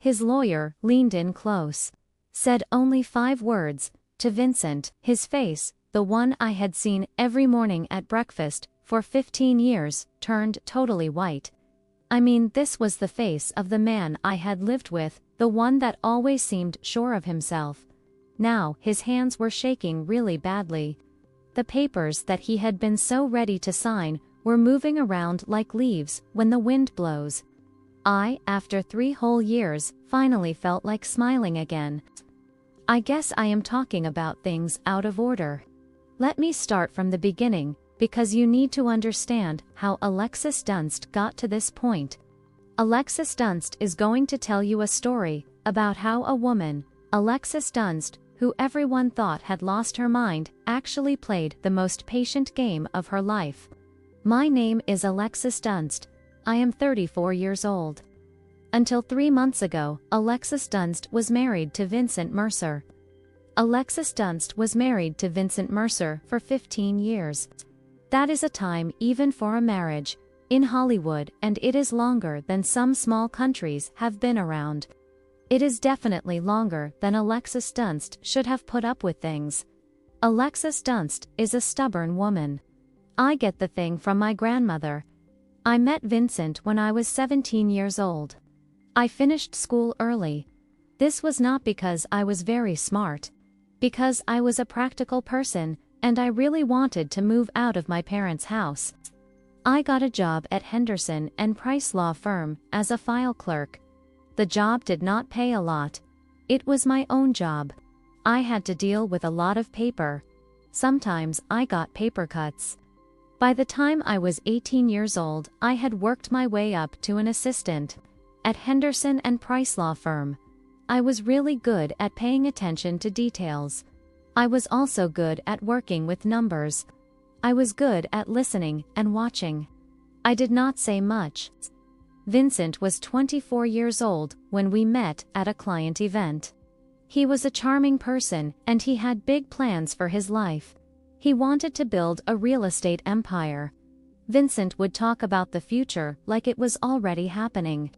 His lawyer leaned in close. Said only 5 words, to Vincent. His face, the one I had seen every morning at breakfast for 15 years, turned totally white. I mean, this was the face of the man I had lived with, the one that always seemed sure of himself. Now, his hands were shaking really badly. The papers that he had been so ready to sign were moving around like leaves when the wind blows. I, after 3 whole years, finally felt like smiling again. I guess I am talking about things out of order. Let me start from the beginning, because you need to understand how Alexis Dunst got to this point. Alexis Dunst is going to tell you a story about how a woman, Alexis Dunst, who everyone thought had lost her mind, actually played the most patient game of her life. My name is Alexis Dunst. I am 34 years old. Until 3 months ago, Alexis Dunst was married to Vincent Mercer. Alexis Dunst was married to Vincent Mercer for 15 years. That is a time even for a marriage in Hollywood, and it is longer than some small countries have been around. It is definitely longer than Alexis Dunst should have put up with things. Alexis Dunst is a stubborn woman. I get the thing from my grandmother. I met Vincent when I was 17 years old. I finished school early. This was not because I was very smart. Because I was a practical person, and I really wanted to move out of my parents' house. I got a job at Henderson and Price law firm as a file clerk. The job did not pay a lot. It was my own job. I had to deal with a lot of paper. Sometimes I got paper cuts. By the time I was 18 years old, I had worked my way up to an assistant at Henderson and Price law firm. I was really good at paying attention to details. I was also good at working with numbers. I was good at listening and watching. I did not say much. Vincent was 24 years old when we met at a client event. He was a charming person, and he had big plans for his life. He wanted to build a real estate empire. Vincent would talk about the future like it was already happening.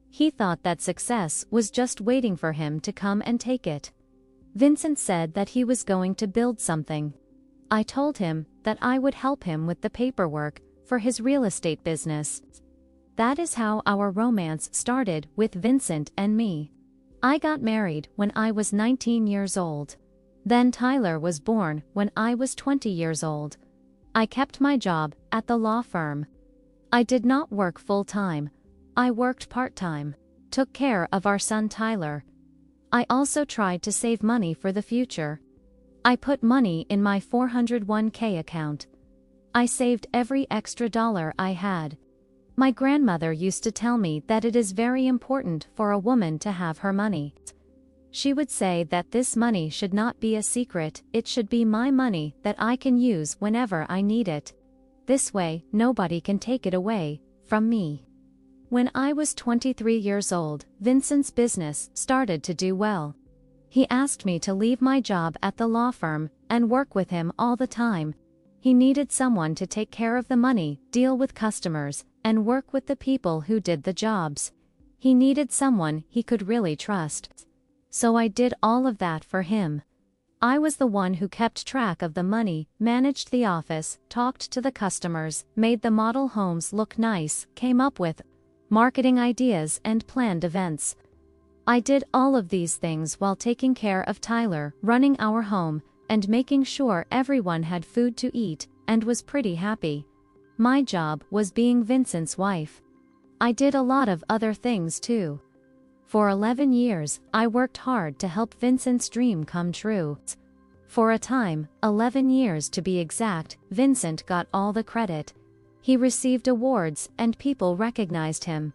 He thought that success was just waiting for him to come and take it. Vincent said that he was going to build something. I told him that I would help him with the paperwork for his real estate business. That is how our romance started with Vincent and me. I got married when I was 19 years old. Then Tyler was born when I was 20 years old. I kept my job at the law firm. I did not work full-time. I worked part-time, took care of our son Tyler. I also tried to save money for the future. I put money in my 401k account. I saved every extra dollar I had. My grandmother used to tell me that it is very important for a woman to have her money. She would say that this money should not be a secret, it should be my money that I can use whenever I need it. This way, nobody can take it away from me. When I was 23 years old, Vincent's business started to do well. He asked me to leave my job at the law firm and work with him all the time. He needed someone to take care of the money, deal with customers, and work with the people who did the jobs. He needed someone he could really trust. So I did all of that for him. I was the one who kept track of the money, managed the office, talked to the customers, made the model homes look nice, came up with marketing ideas and planned events. I did all of these things while taking care of Tyler, running our home, and making sure everyone had food to eat, and was pretty happy. My job was being Vincent's wife. I did a lot of other things too. For 11 years, I worked hard to help Vincent's dream come true. For a time, 11 years to be exact, Vincent got all the credit. He received awards and people recognized him.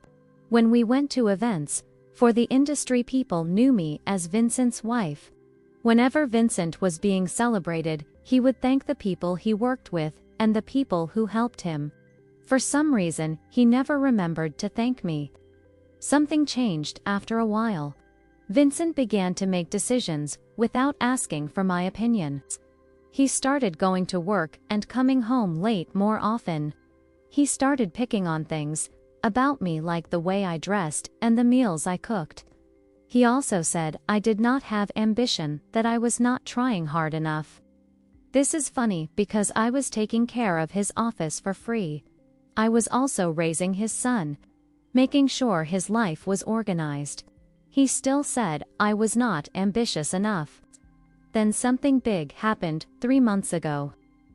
When we went to events, for the industry, people knew me as Vincent's wife. Whenever Vincent was being celebrated, he would thank the people he worked with and the people who helped him. For some reason, he never remembered to thank me. Something changed after a while. Vincent began to make decisions without asking for my opinion. He started going to work and coming home late more often. He started picking on things about me, like the way I dressed and the meals I cooked. He also said I did not have ambition, that I was not trying hard enough. This is funny because I was taking care of his office for free. I was also raising his son, making sure his life was organized. He still said I was not ambitious enough. Then something big happened 3 months ago.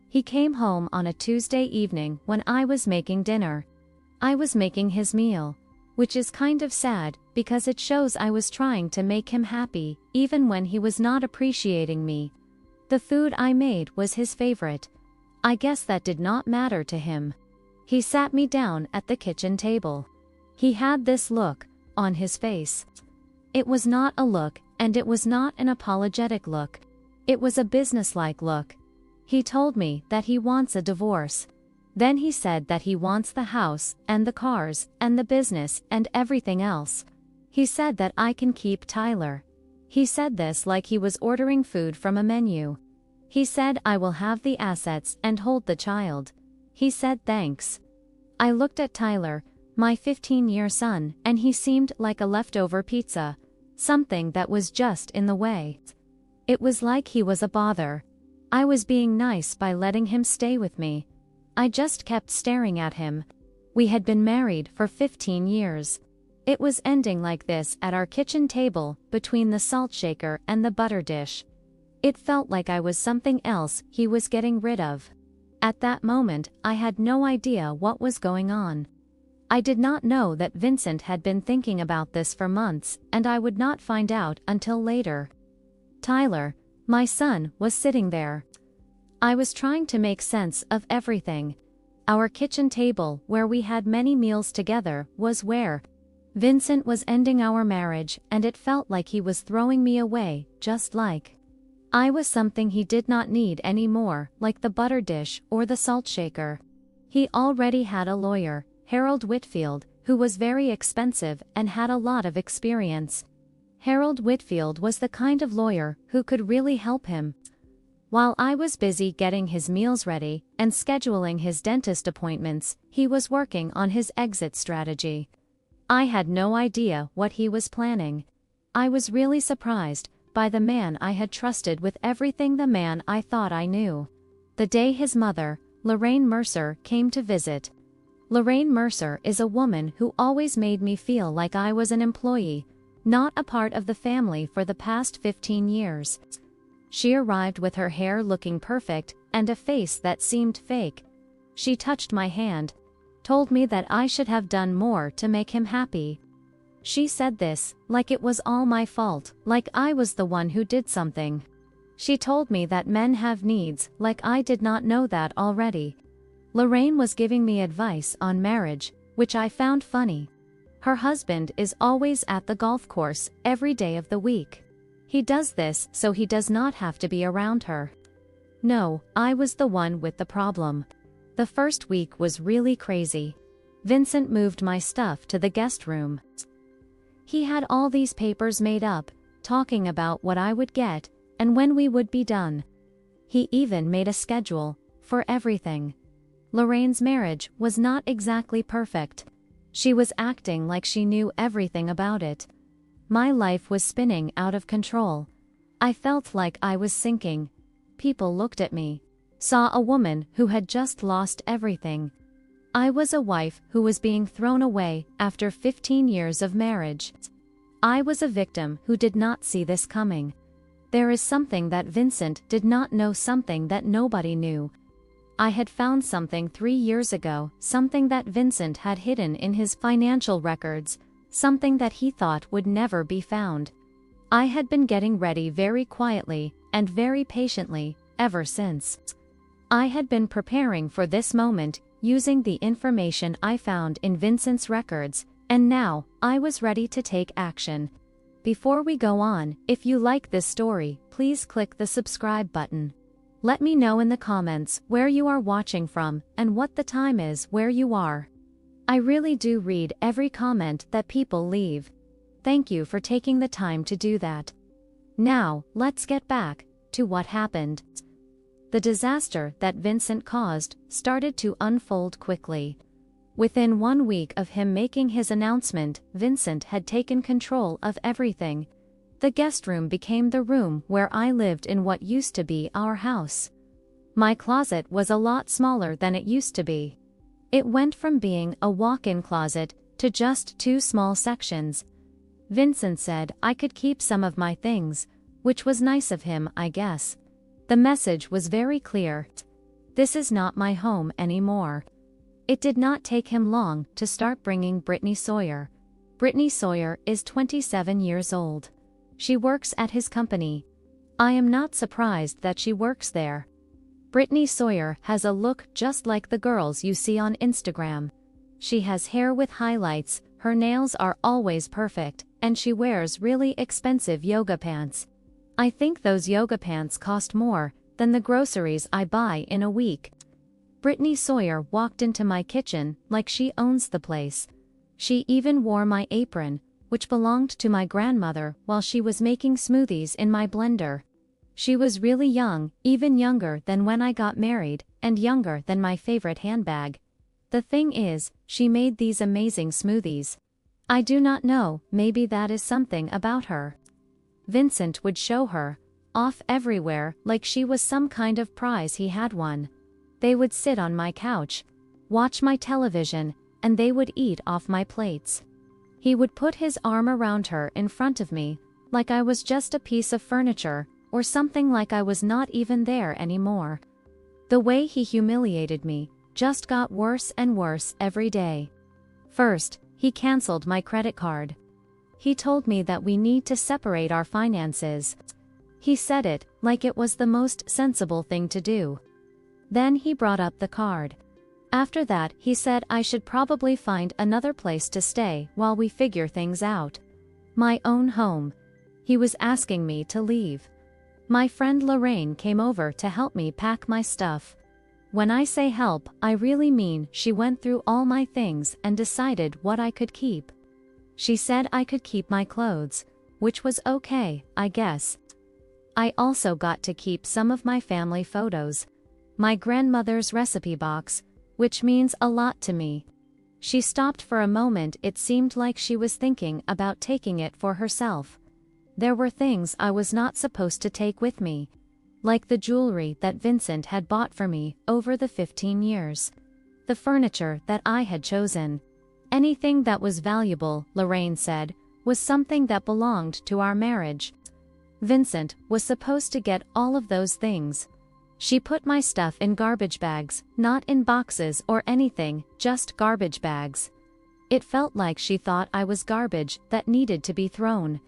He came home on a Tuesday evening when I was making dinner. I was making his meal, which is kind of sad because it shows I was trying to make him happy even when he was not appreciating me. The food I made was his favorite. I guess that did not matter to him. He sat me down at the kitchen table. He had this look on his face. It was not a look, and it was not an apologetic look. It was a businesslike look. He told me that he wants a divorce. Then he said that he wants the house, and the cars, and the business, and everything else. He said that I can keep Tyler. He said this like he was ordering food from a menu. He said I will have the assets and hold the child. He said thanks. I looked at Tyler, my 15-year son, and he seemed like a leftover pizza, something that was just in the way. It was like he was a bother. I was being nice by letting him stay with me. I just kept staring at him. We had been married for 15 years. It was ending like this at our kitchen table, between the salt shaker and the butter dish. It felt like I was something else he was getting rid of. At that moment, I had no idea what was going on. I did not know that Vincent had been thinking about this for months, and I would not find out until later. Tyler, my son, was sitting there. I was trying to make sense of everything. Our kitchen table, where we had many meals together, was where Vincent was ending our marriage, and it felt like he was throwing me away, just like I was something he did not need anymore, like the butter dish or the salt shaker. He already had a lawyer, Harold Whitfield, who was very expensive and had a lot of experience. Harold Whitfield was the kind of lawyer who could really help him. While I was busy getting his meals ready and scheduling his dentist appointments, he was working on his exit strategy. I had no idea what he was planning. I was really surprised by the man I had trusted with everything, the man I thought I knew. The day his mother, Lorraine Mercer, came to visit. Lorraine Mercer is a woman who always made me feel like I was an employee, not a part of the family for the past 15 years. She arrived with her hair looking perfect and a face that seemed fake. She touched my hand, told me that I should have done more to make him happy. She said this like it was all my fault, like I was the one who did something. She told me that men have needs, like I did not know that already. Lorraine was giving me advice on marriage, which I found funny. Her husband is always at the golf course every day of the week. He does this so he does not have to be around her. No, I was the one with the problem. The first week was really crazy. Vincent moved my stuff to the guest room. He had all these papers made up, talking about what I would get, and when we would be done. He even made a schedule for everything. Lorraine's marriage was not exactly perfect. She was acting like she knew everything about it. My life was spinning out of control. I felt like I was sinking. People looked at me, saw a woman who had just lost everything. I was a wife who was being thrown away after 15 years of marriage. I was a victim who did not see this coming. There is something that Vincent did not know, something that nobody knew. I had found something 3 years ago, something that Vincent had hidden in his financial records, something that he thought would never be found. I had been getting ready very quietly and very patiently ever since. I had been preparing for this moment, using the information I found in Vincent's records, and now I was ready to take action. Before we go on, if you like this story, please click the subscribe button. Let me know in the comments where you are watching from and what the time is where you are. I really do read every comment that people leave. Thank you for taking the time to do that. Now, let's get back to what happened. The disaster that Vincent caused started to unfold quickly. Within 1 week of him making his announcement, Vincent had taken control of everything. The guest room became the room where I lived in what used to be our house. My closet was a lot smaller than it used to be. It went from being a walk-in closet to just 2 small sections. Vincent said I could keep some of my things, which was nice of him, I guess. The message was very clear. This is not my home anymore. It did not take him long to start bringing Brittany Sawyer. Brittany Sawyer is 27 years old. She works at his company. I am not surprised that she works there. Brittany Sawyer has a look just like the girls you see on Instagram. She has hair with highlights, her nails are always perfect, and she wears really expensive yoga pants. I think those yoga pants cost more than the groceries I buy in a week. Brittany Sawyer walked into my kitchen like she owns the place. She even wore my apron, which belonged to my grandmother, while she was making smoothies in my blender. She was really young, even younger than when I got married, and younger than my favorite handbag. The thing is, she made these amazing smoothies. I do not know, maybe that is something about her. Vincent would show her off everywhere like she was some kind of prize he had won. They would sit on my couch, watch my television, and they would eat off my plates. He would put his arm around her in front of me, like I was just a piece of furniture, or something, like I was not even there anymore. The way he humiliated me just got worse and worse every day. First, he canceled my credit card. He told me that we need to separate our finances. He said it like it was the most sensible thing to do. Then he brought up the card. After that, he said I should probably find another place to stay while we figure things out. My own home. He was asking me to leave. My friend Lorraine came over to help me pack my stuff. When I say help, I really mean she went through all my things and decided what I could keep. She said I could keep my clothes, which was okay, I guess. I also got to keep some of my family photos. My grandmother's recipe box, which means a lot to me. She stopped for a moment. It seemed like she was thinking about taking it for herself. There were things I was not supposed to take with me, like the jewelry that Vincent had bought for me over the 15 years. The furniture that I had chosen. Anything that was valuable, Lorraine said, was something that belonged to our marriage. Vincent was supposed to get all of those things. She put my stuff in garbage bags, not in boxes or anything, just garbage bags. It felt like she thought I was garbage that needed to be thrown.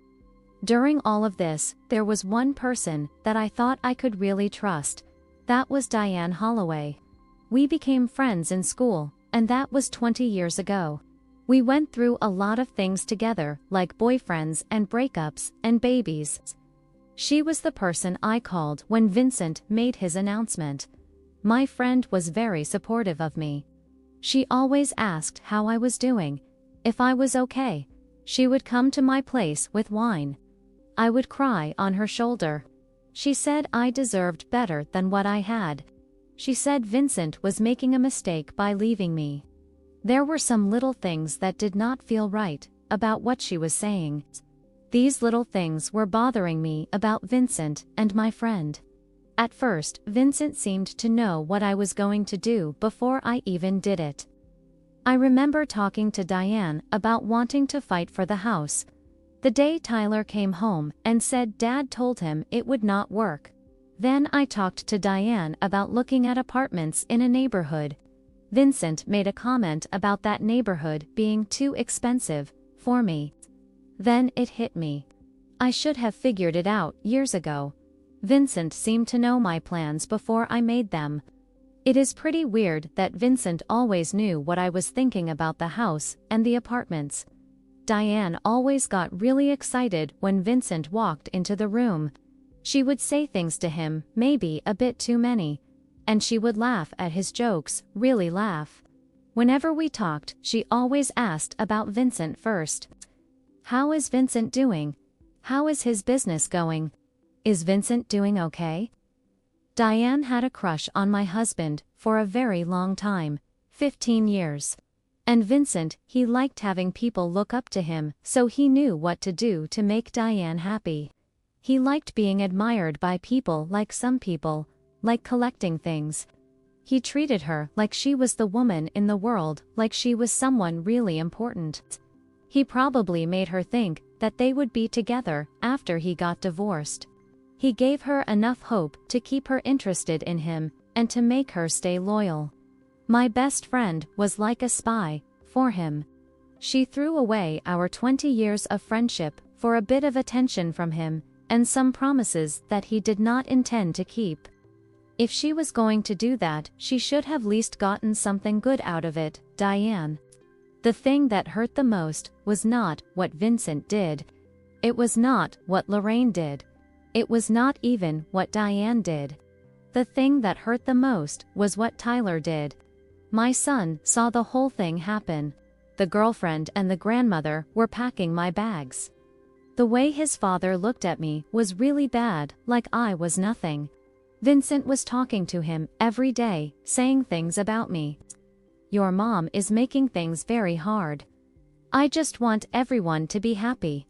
During all of this, there was one person that I thought I could really trust. That was Diane Holloway. We became friends in school, and that was 20 years ago. We went through a lot of things together, like boyfriends and breakups and babies. She was the person I called when Vincent made his announcement. My friend was very supportive of me. She always asked how I was doing, if I was okay. She would come to my place with wine. I would cry on her shoulder. She said I deserved better than what I had. She said Vincent was making a mistake by leaving me. There were some little things that did not feel right about what she was saying. These little things were bothering me about Vincent and my friend. At first, Vincent seemed to know what I was going to do before I even did it. I remember talking to Diane about wanting to fight for the house. The day Tyler came home and said Dad told him it would not work. Then I talked to Diane about looking at apartments in a neighborhood. Vincent made a comment about that neighborhood being too expensive for me. Then it hit me. I should have figured it out years ago. Vincent seemed to know my plans before I made them. It is pretty weird that Vincent always knew what I was thinking about the house and the apartments. Diane always got really excited when Vincent walked into the room. She would say things to him, maybe a bit too many, and she would laugh at his jokes, really laugh. Whenever we talked, she always asked about Vincent first. How is Vincent doing? How is his business going? Is Vincent doing okay? Diane had a crush on my husband for a very long time, 15 years. And Vincent, he liked having people look up to him, so he knew what to do to make Diane happy. He liked being admired by people, like some people like collecting things. He treated her like she was the woman in the world, like she was someone really important. He probably made her think that they would be together after he got divorced. He gave her enough hope to keep her interested in him and to make her stay loyal. My best friend was like a spy for him. She threw away our 20 years of friendship for a bit of attention from him and some promises that he did not intend to keep. If she was going to do that, she should have at least gotten something good out of it, Diane. The thing that hurt the most was not what Vincent did. It was not what Lorraine did. It was not even what Diane did. The thing that hurt the most was what Tyler did. My son saw the whole thing happen. The girlfriend and the grandmother were packing my bags. The way his father looked at me was really bad, like I was nothing. Vincent was talking to him every day, saying things about me. Your mom is making things very hard. I just want everyone to be happy.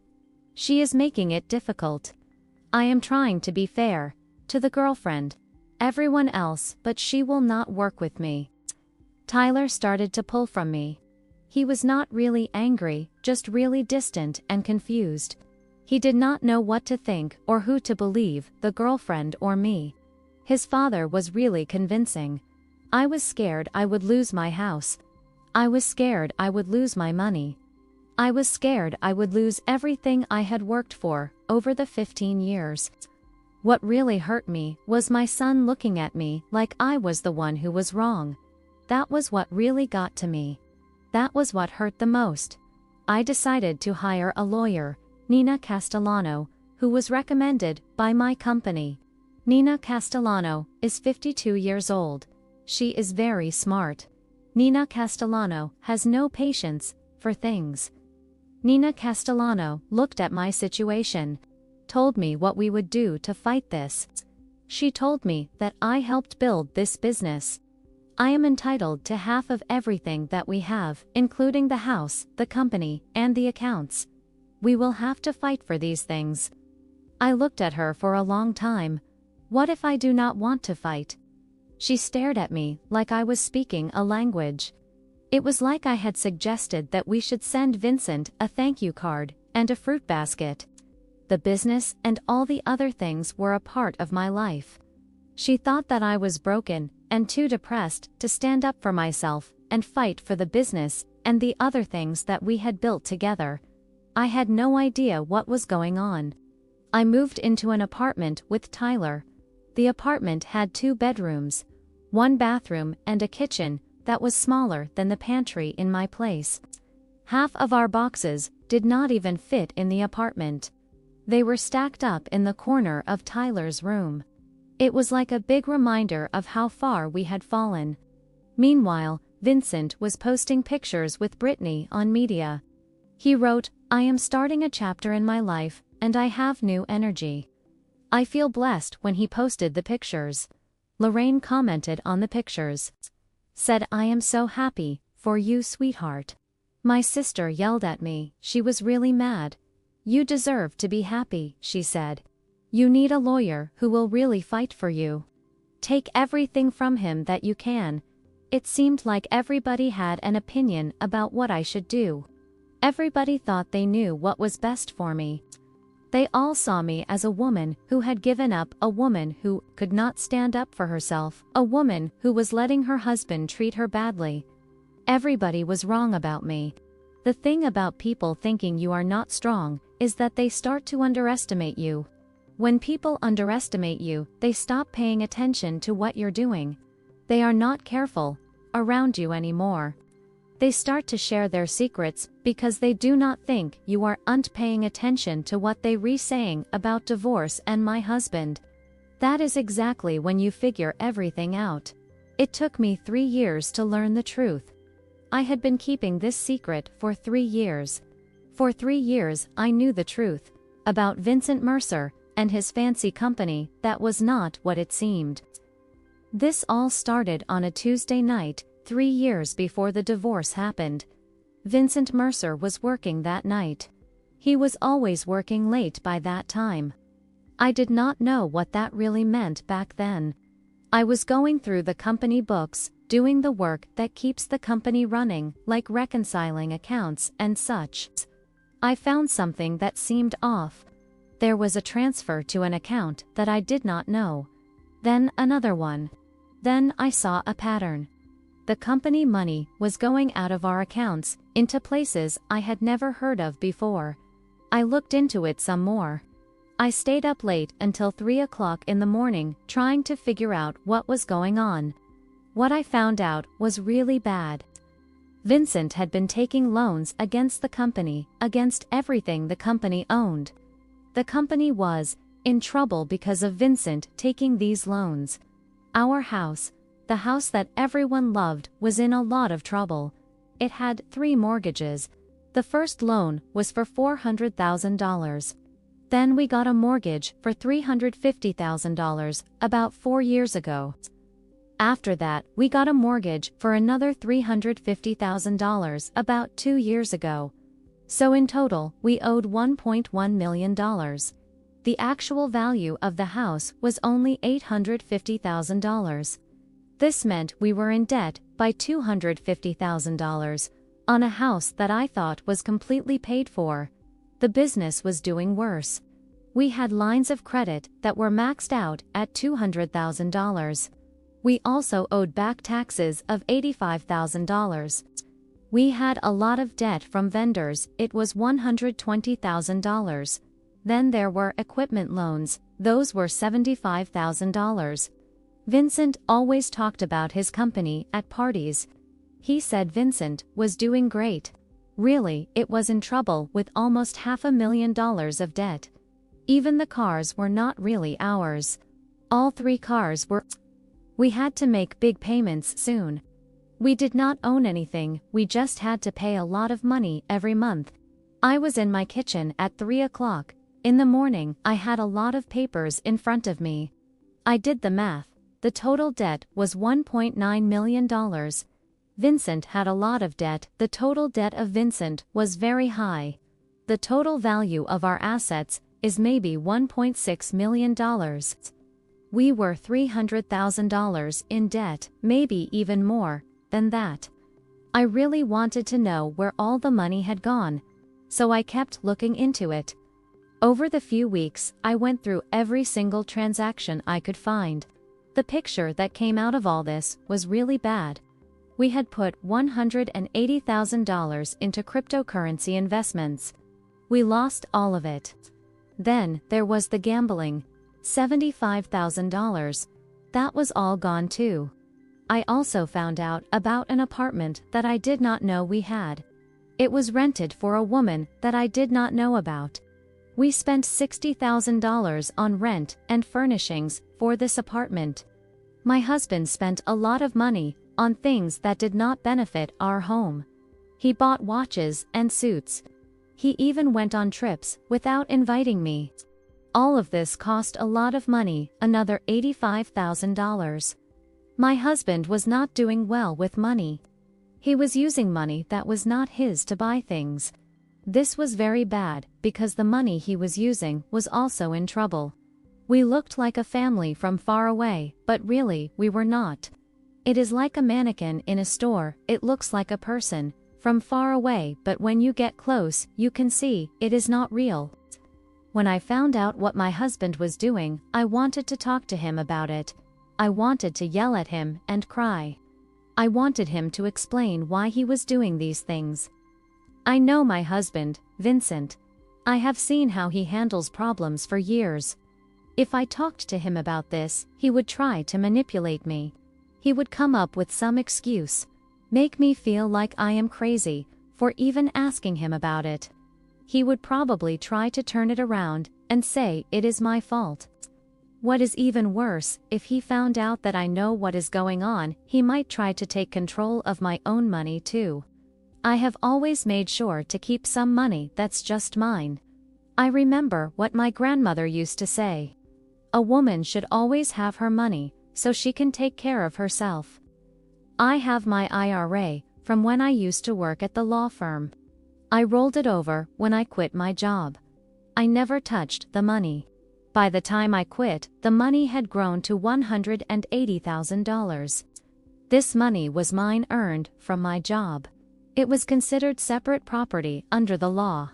She is making it difficult. I am trying to be fair to the girlfriend. Everyone else, but she will not work with me. Tyler started to pull from me. He was not really angry, just really distant and confused. He did not know what to think or who to believe, the girlfriend or me. His father was really convincing. I was scared I would lose my house. I was scared I would lose my money. I was scared I would lose everything I had worked for over the 15 years. What really hurt me was my son looking at me like I was the one who was wrong. That was what really got to me. That was what hurt the most. I decided to hire a lawyer, Nina Castellano, who was recommended by my company. Nina Castellano is 52 years old. She is very smart. Nina Castellano has no patience for things. Nina Castellano looked at my situation, told me what we would do to fight this. She told me that I helped build this business. I am entitled to half of everything that we have, including the house, the company, and the accounts. We will have to fight for these things. I looked at her for a long time. What if I do not want to fight? She stared at me like I was speaking a language. It was like I had suggested that we should send Vincent a thank you card and a fruit basket. The business and all the other things were a part of my life. She thought that I was broken and too depressed to stand up for myself and fight for the business and the other things that we had built together. I had no idea what was going on. I moved into an apartment with Tyler. The apartment had 2 bedrooms, 1 bathroom and a kitchen that was smaller than the pantry in my place. Half of our boxes did not even fit in the apartment. They were stacked up in the corner of Tyler's room. It was like a big reminder of how far we had fallen. Meanwhile, Vincent was posting pictures with Brittany on media. He wrote, "I am starting a chapter in my life, and I have new energy." I feel blessed when he posted the pictures. Lorraine commented on the pictures. Said, "I am so happy for you, sweetheart." My sister yelled at me. She was really mad. "You deserve to be happy," she said. "You need a lawyer who will really fight for you. Take everything from him that you can." It seemed like everybody had an opinion about what I should do. Everybody thought they knew what was best for me. They all saw me as a woman who had given up, a woman who could not stand up for herself, a woman who was letting her husband treat her badly. Everybody was wrong about me. The thing about people thinking you are not strong is that they start to underestimate you. When people underestimate you, they stop paying attention to what you're doing. They are not careful around you anymore. They start to share their secrets because they do not think you aren't paying attention to what they saying about divorce and my husband. That is exactly when you figure everything out. It took me 3 years to learn the truth. I had been keeping this secret for 3 years. For 3 years I knew the truth about Vincent Mercer and his fancy company that was not what it seemed. This all started on a Tuesday night, 3 years before the divorce happened. Vincent Mercer was working that night. He was always working late by that time. I did not know what that really meant back then. I was going through the company books, doing the work that keeps the company running, like reconciling accounts and such. I found something that seemed off. There was a transfer to an account that I did not know. Then another one. Then I saw a pattern. The company money was going out of our accounts, into places I had never heard of before. I looked into it some more. I stayed up late until 3 o'clock in the morning trying to figure out what was going on. What I found out was really bad. Vincent had been taking loans against the company, against everything the company owned. The company was in trouble because of Vincent taking these loans. Our house, the house that everyone loved, was in a lot of trouble. It had 3 mortgages. The first loan was for $400,000. Then we got a mortgage for $350,000 about 4 years ago. After that, we got a mortgage for another $350,000 about 2 years ago. So in total, we owed $1.1 million. The actual value of the house was only $850,000. This meant we were in debt by $250,000 on a house that I thought was completely paid for. The business was doing worse. We had lines of credit that were maxed out at $200,000. We also owed back taxes of $85,000. We had a lot of debt from vendors. It was $120,000. Then there were equipment loans. Those were $75,000. Vincent always talked about his company at parties. He said Vincent was doing great. Really, it was in trouble with almost $500,000 of debt. Even the cars were not really ours. All 3 cars were. We had to make big payments soon. We did not own anything, we just had to pay a lot of money every month. I was in my kitchen at 3 o'clock. In the morning, I had a lot of papers in front of me. I did the math. The total debt was $1.9 million. Vincent had a lot of debt. The total debt of Vincent was very high. The total value of our assets is maybe $1.6 million. We were $300,000 in debt, maybe even more than that. I really wanted to know where all the money had gone, so I kept looking into it. Over the few weeks, I went through every single transaction I could find. The picture that came out of all this was really bad. We had put $180,000 into cryptocurrency investments. We lost all of it. Then there was the gambling. $75,000. That was all gone too. I also found out about an apartment that I did not know we had. It was rented for a woman that I did not know about. We spent $60,000 on rent and furnishings for this apartment. My husband spent a lot of money on things that did not benefit our home. He bought watches and suits. He even went on trips without inviting me. All of this cost a lot of money, another $85,000. My husband was not doing well with money. He was using money that was not his to buy things. This was very bad, because the money he was using was also in trouble. We looked like a family from far away, but really, we were not. It is like a mannequin in a store. It looks like a person from far away, but when you get close, you can see it is not real. When I found out what my husband was doing, I wanted to talk to him about it. I wanted to yell at him and cry. I wanted him to explain why he was doing these things. I know my husband, Vincent. I have seen how he handles problems for years. If I talked to him about this, he would try to manipulate me. He would come up with some excuse, make me feel like I am crazy for even asking him about it. He would probably try to turn it around and say it is my fault. What is even worse, if he found out that I know what is going on, he might try to take control of my own money too. I have always made sure to keep some money that's just mine. I remember what my grandmother used to say. A woman should always have her money, so she can take care of herself. I have my IRA from when I used to work at the law firm. I rolled it over when I quit my job. I never touched the money. By the time I quit, the money had grown to $180,000. This money was mine, earned from my job. It was considered separate property under the law.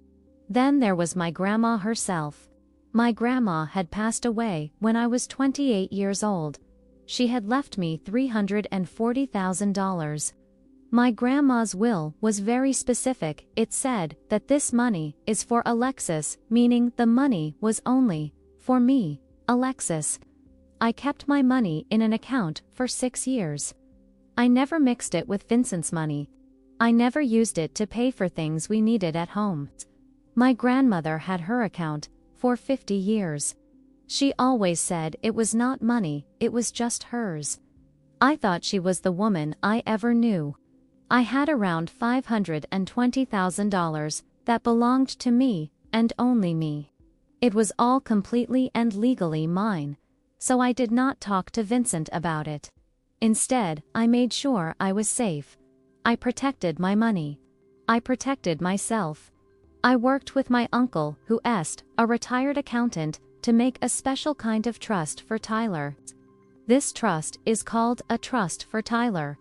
Then there was my grandma herself. My grandma had passed away when I was 28 years old. She had left me $340,000. My grandma's will was very specific. It said that this money is for Alexis, meaning the money was only for me, Alexis. I kept my money in an account for 6 years. I never mixed it with Vincent's money. I never used it to pay for things we needed at home. My grandmother had her account for 50 years. She always said it was not money, it was just hers. I thought she was the woman I ever knew. I had around $520,000 that belonged to me, and only me. It was all completely and legally mine, so I did not talk to Vincent about it. Instead, I made sure I was safe. I protected my money. I protected myself. I worked with my uncle, who is a retired accountant, to make a special kind of trust for Tyler. This trust is called a trust for Tyler.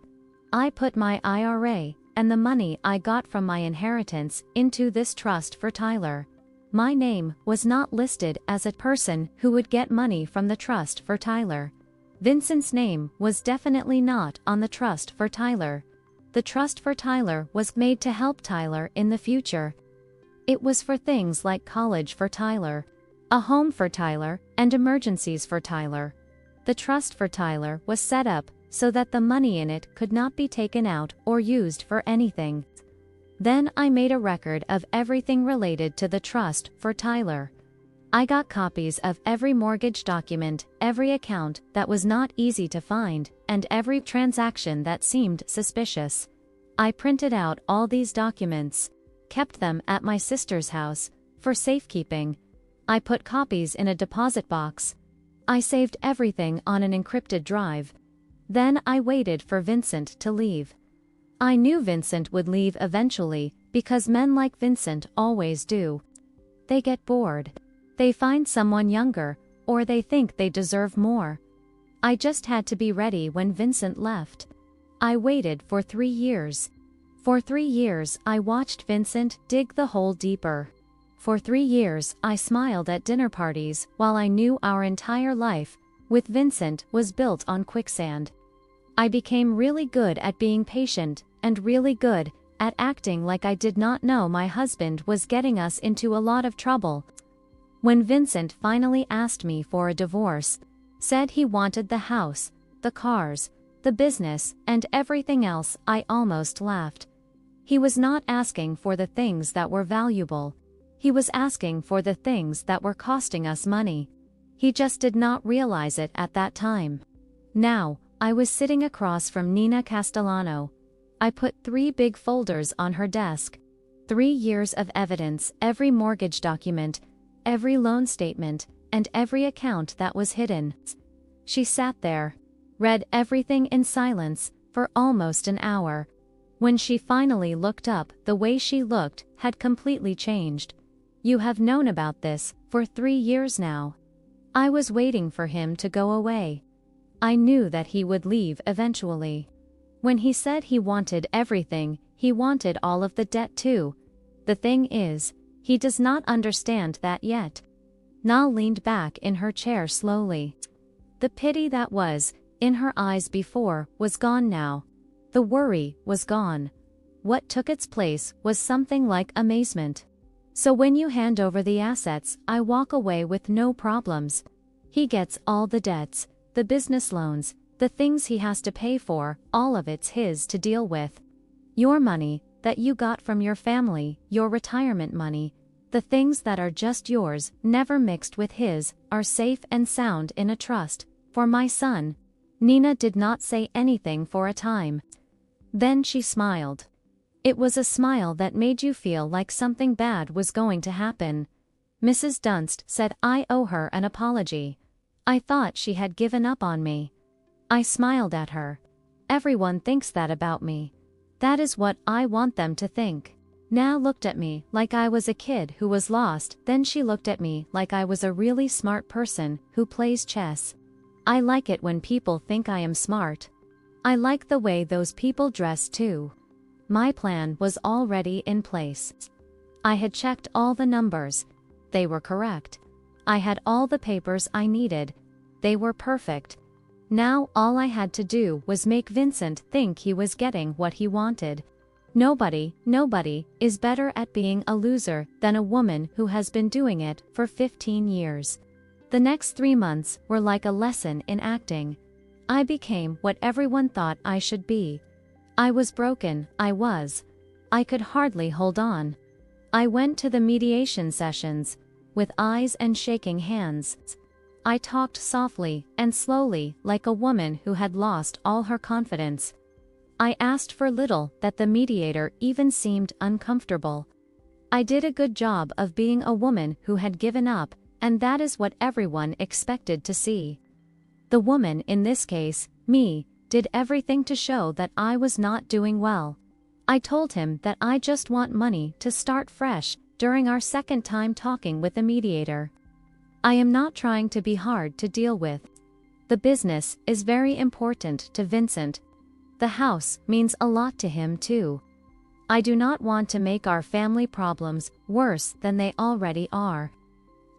I put my IRA and the money I got from my inheritance into this trust for Tyler. My name was not listed as a person who would get money from the trust for Tyler. Vincent's name was definitely not on the trust for Tyler. The trust for Tyler was made to help Tyler in the future. It was for things like college for Tyler, a home for Tyler, and emergencies for Tyler. The trust for Tyler was set up so that the money in it could not be taken out or used for anything. Then I made a record of everything related to the trust for Tyler. I got copies of every mortgage document, every account that was not easy to find, and every transaction that seemed suspicious. I printed out all these documents, kept them at my sister's house for safekeeping. I put copies in a deposit box. I saved everything on an encrypted drive. Then I waited for Vincent to leave. I knew Vincent would leave eventually, because men like Vincent always do. They get bored. They find someone younger, or they think they deserve more. I just had to be ready when Vincent left. I waited for 3 years. For 3 years I watched Vincent dig the hole deeper. For 3 years I smiled at dinner parties while I knew our entire life with Vincent was built on quicksand. I became really good at being patient, and really good at acting like I did not know my husband was getting us into a lot of trouble. When Vincent finally asked me for a divorce, said he wanted the house, the cars, the business, and everything else, I almost laughed. He was not asking for the things that were valuable. He was asking for the things that were costing us money. He just did not realize it at that time. Now, I was sitting across from Nina Castellano. I put 3 big folders on her desk. 3 years of evidence, every mortgage document, every loan statement, and every account that was hidden. She sat there, read everything in silence, for almost an hour. When she finally looked up, the way she looked had completely changed. "You have known about this for 3 years now." I was waiting for him to go away. I knew that he would leave eventually. When he said he wanted everything, he wanted all of the debt too. The thing is, he does not understand that yet. Na leaned back in her chair slowly. The pity that was in her eyes before was gone now. The worry was gone. What took its place was something like amazement. "So when you hand over the assets, I walk away with no problems. He gets all the debts, the business loans, the things he has to pay for, all of it's his to deal with. Your money, that you got from your family, your retirement money, the things that are just yours, never mixed with his, are safe and sound in a trust, for my son." Nina did not say anything for a time. Then she smiled. It was a smile that made you feel like something bad was going to happen. Mrs. Dunst said I owe her an apology. I thought she had given up on me. I smiled at her. Everyone thinks that about me. That is what I want them to think. Now looked at me like I was a kid who was lost, then she looked at me like I was a really smart person who plays chess. I like it when people think I am smart. I like the way those people dress too. My plan was already in place. I had checked all the numbers. They were correct. I had all the papers I needed. They were perfect. Now all I had to do was make Vincent think he was getting what he wanted. Nobody is better at being a loser than a woman who has been doing it for 15 years. The next 3 months were like a lesson in acting. I became what everyone thought I should be. I was broken, I could hardly hold on. I went to the mediation sessions, with eyes and shaking hands. I talked softly and slowly like a woman who had lost all her confidence. I asked for little that the mediator even seemed uncomfortable. I did a good job of being a woman who had given up, and that is what everyone expected to see. The woman in this case, me, did everything to show that I was not doing well. I told him that I just want money to start fresh during our second time talking with the mediator. I am not trying to be hard to deal with. The business is very important to Vincent. The house means a lot to him too. I do not want to make our family problems worse than they already are.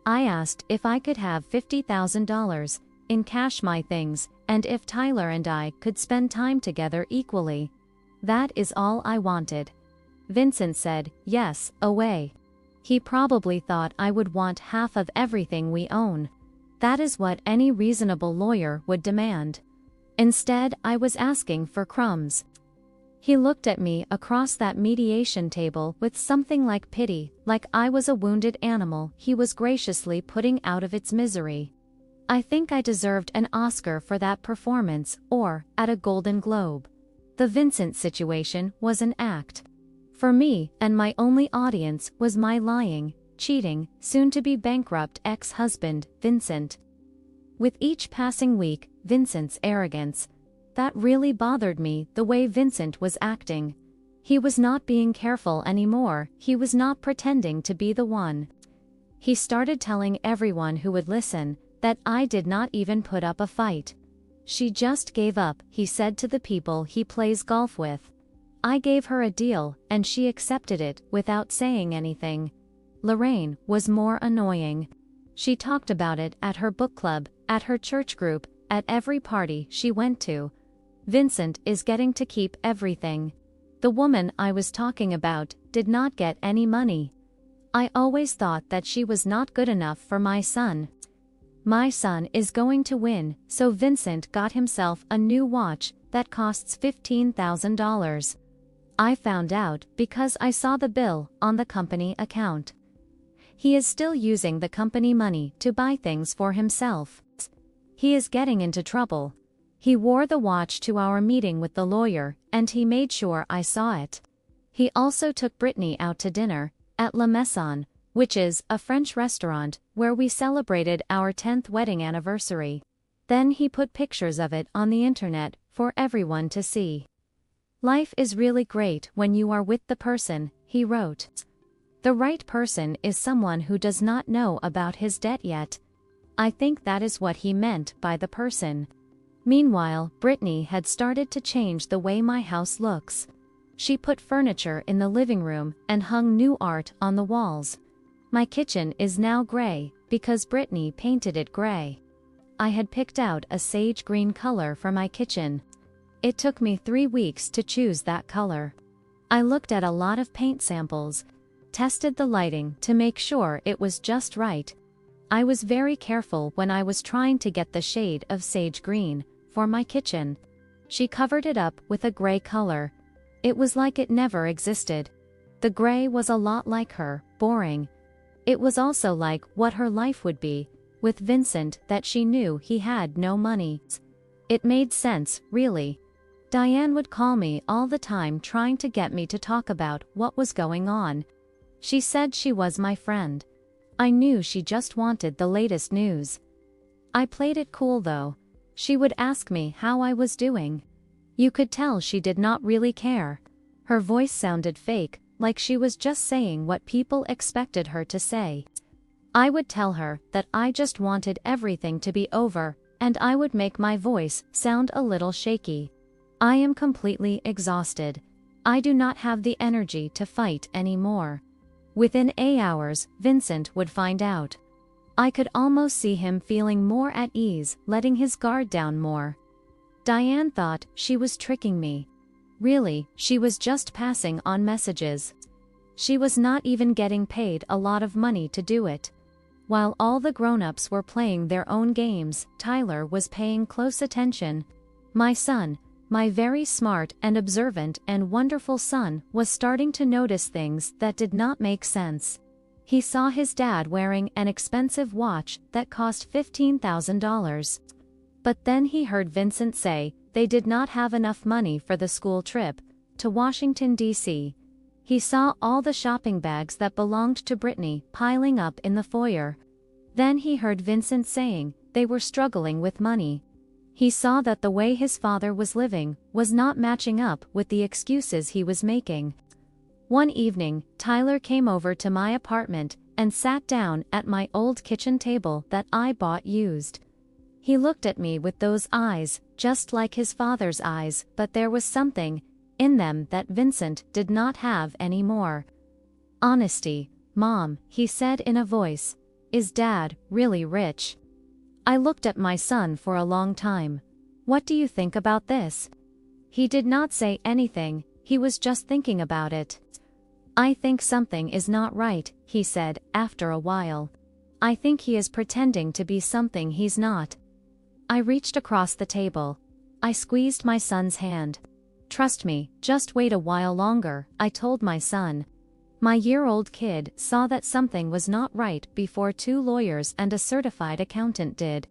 I asked if I could have $50,000 in cash, my things, and if Tyler and I could spend time together equally. That is all I wanted. Vincent said, yes, away. He probably thought I would want half of everything we own. That is what any reasonable lawyer would demand. Instead, I was asking for crumbs. He looked at me across that mediation table with something like pity, like I was a wounded animal he was graciously putting out of its misery. I think I deserved an Oscar for that performance, or at a Golden Globe. The Vincent situation was an act. For me, and my only audience was my lying, cheating, soon-to-be bankrupt ex-husband, Vincent. With each passing week, Vincent's arrogance. That really bothered me, the way Vincent was acting. He was not being careful anymore, he was not pretending to be the one. He started telling everyone who would listen that I did not even put up a fight. She just gave up, he said to the people he plays golf with. I gave her a deal, and she accepted it without saying anything. Lorraine was more annoying. She talked about it at her book club, at her church group, at every party she went to. Vincent is getting to keep everything. The woman I was talking about did not get any money. I always thought that she was not good enough for my son. My son is going to win, so Vincent got himself a new watch that costs $15,000. I found out because I saw the bill on the company account. He is still using the company money to buy things for himself. He is getting into trouble. He wore the watch to our meeting with the lawyer, and he made sure I saw it. He also took Brittany out to dinner, at La Maison, which is a French restaurant, where we celebrated our 10th wedding anniversary. Then he put pictures of it on the internet for everyone to see. Life is really great when you are with the person, he wrote. The right person is someone who does not know about his debt yet. I think that is what he meant by the person. Meanwhile, Brittany had started to change the way my house looks. She put furniture in the living room and hung new art on the walls. My kitchen is now gray, because Brittany painted it gray. I had picked out a sage green color for my kitchen. It took me 3 weeks to choose that color. I looked at a lot of paint samples, tested the lighting to make sure it was just right. I was very careful when I was trying to get the shade of sage green for my kitchen. She covered it up with a gray color. It was like it never existed. The gray was a lot like her, boring. It was also like what her life would be, with Vincent, that she knew he had no money. It made sense, really. Diane would call me all the time trying to get me to talk about what was going on. She said she was my friend. I knew she just wanted the latest news. I played it cool though. She would ask me how I was doing. You could tell she did not really care. Her voice sounded fake, like she was just saying what people expected her to say. I would tell her that I just wanted everything to be over, and I would make my voice sound a little shaky. I am completely exhausted. I do not have the energy to fight anymore. Within 8 hours, Vincent would find out. I could almost see him feeling more at ease, letting his guard down more. Diane thought she was tricking me. Really, she was just passing on messages. She was not even getting paid a lot of money to do it. While all the grown-ups were playing their own games, Tyler was paying close attention. My son, my very smart and observant and wonderful son, was starting to notice things that did not make sense. He saw his dad wearing an expensive watch that cost $15,000. But then he heard Vincent say they did not have enough money for the school trip to Washington, D.C. He saw all the shopping bags that belonged to Brittany piling up in the foyer. Then he heard Vincent saying they were struggling with money. He saw that the way his father was living was not matching up with the excuses he was making. One evening, Tyler came over to my apartment and sat down at my old kitchen table that I bought used. He looked at me with those eyes, just like his father's eyes, but there was something in them that Vincent did not have anymore. "Honesty, Mom," he said in a voice. "Is Dad really rich?" I looked at my son for a long time. "What do you think about this?" He did not say anything, he was just thinking about it. "I think something is not right," he said, after a while. "I think he is pretending to be something he's not." I reached across the table. I squeezed my son's hand. "Trust me, just wait a while longer," I told my son. My year-old kid saw that something was not right before 2 lawyers and a certified accountant did.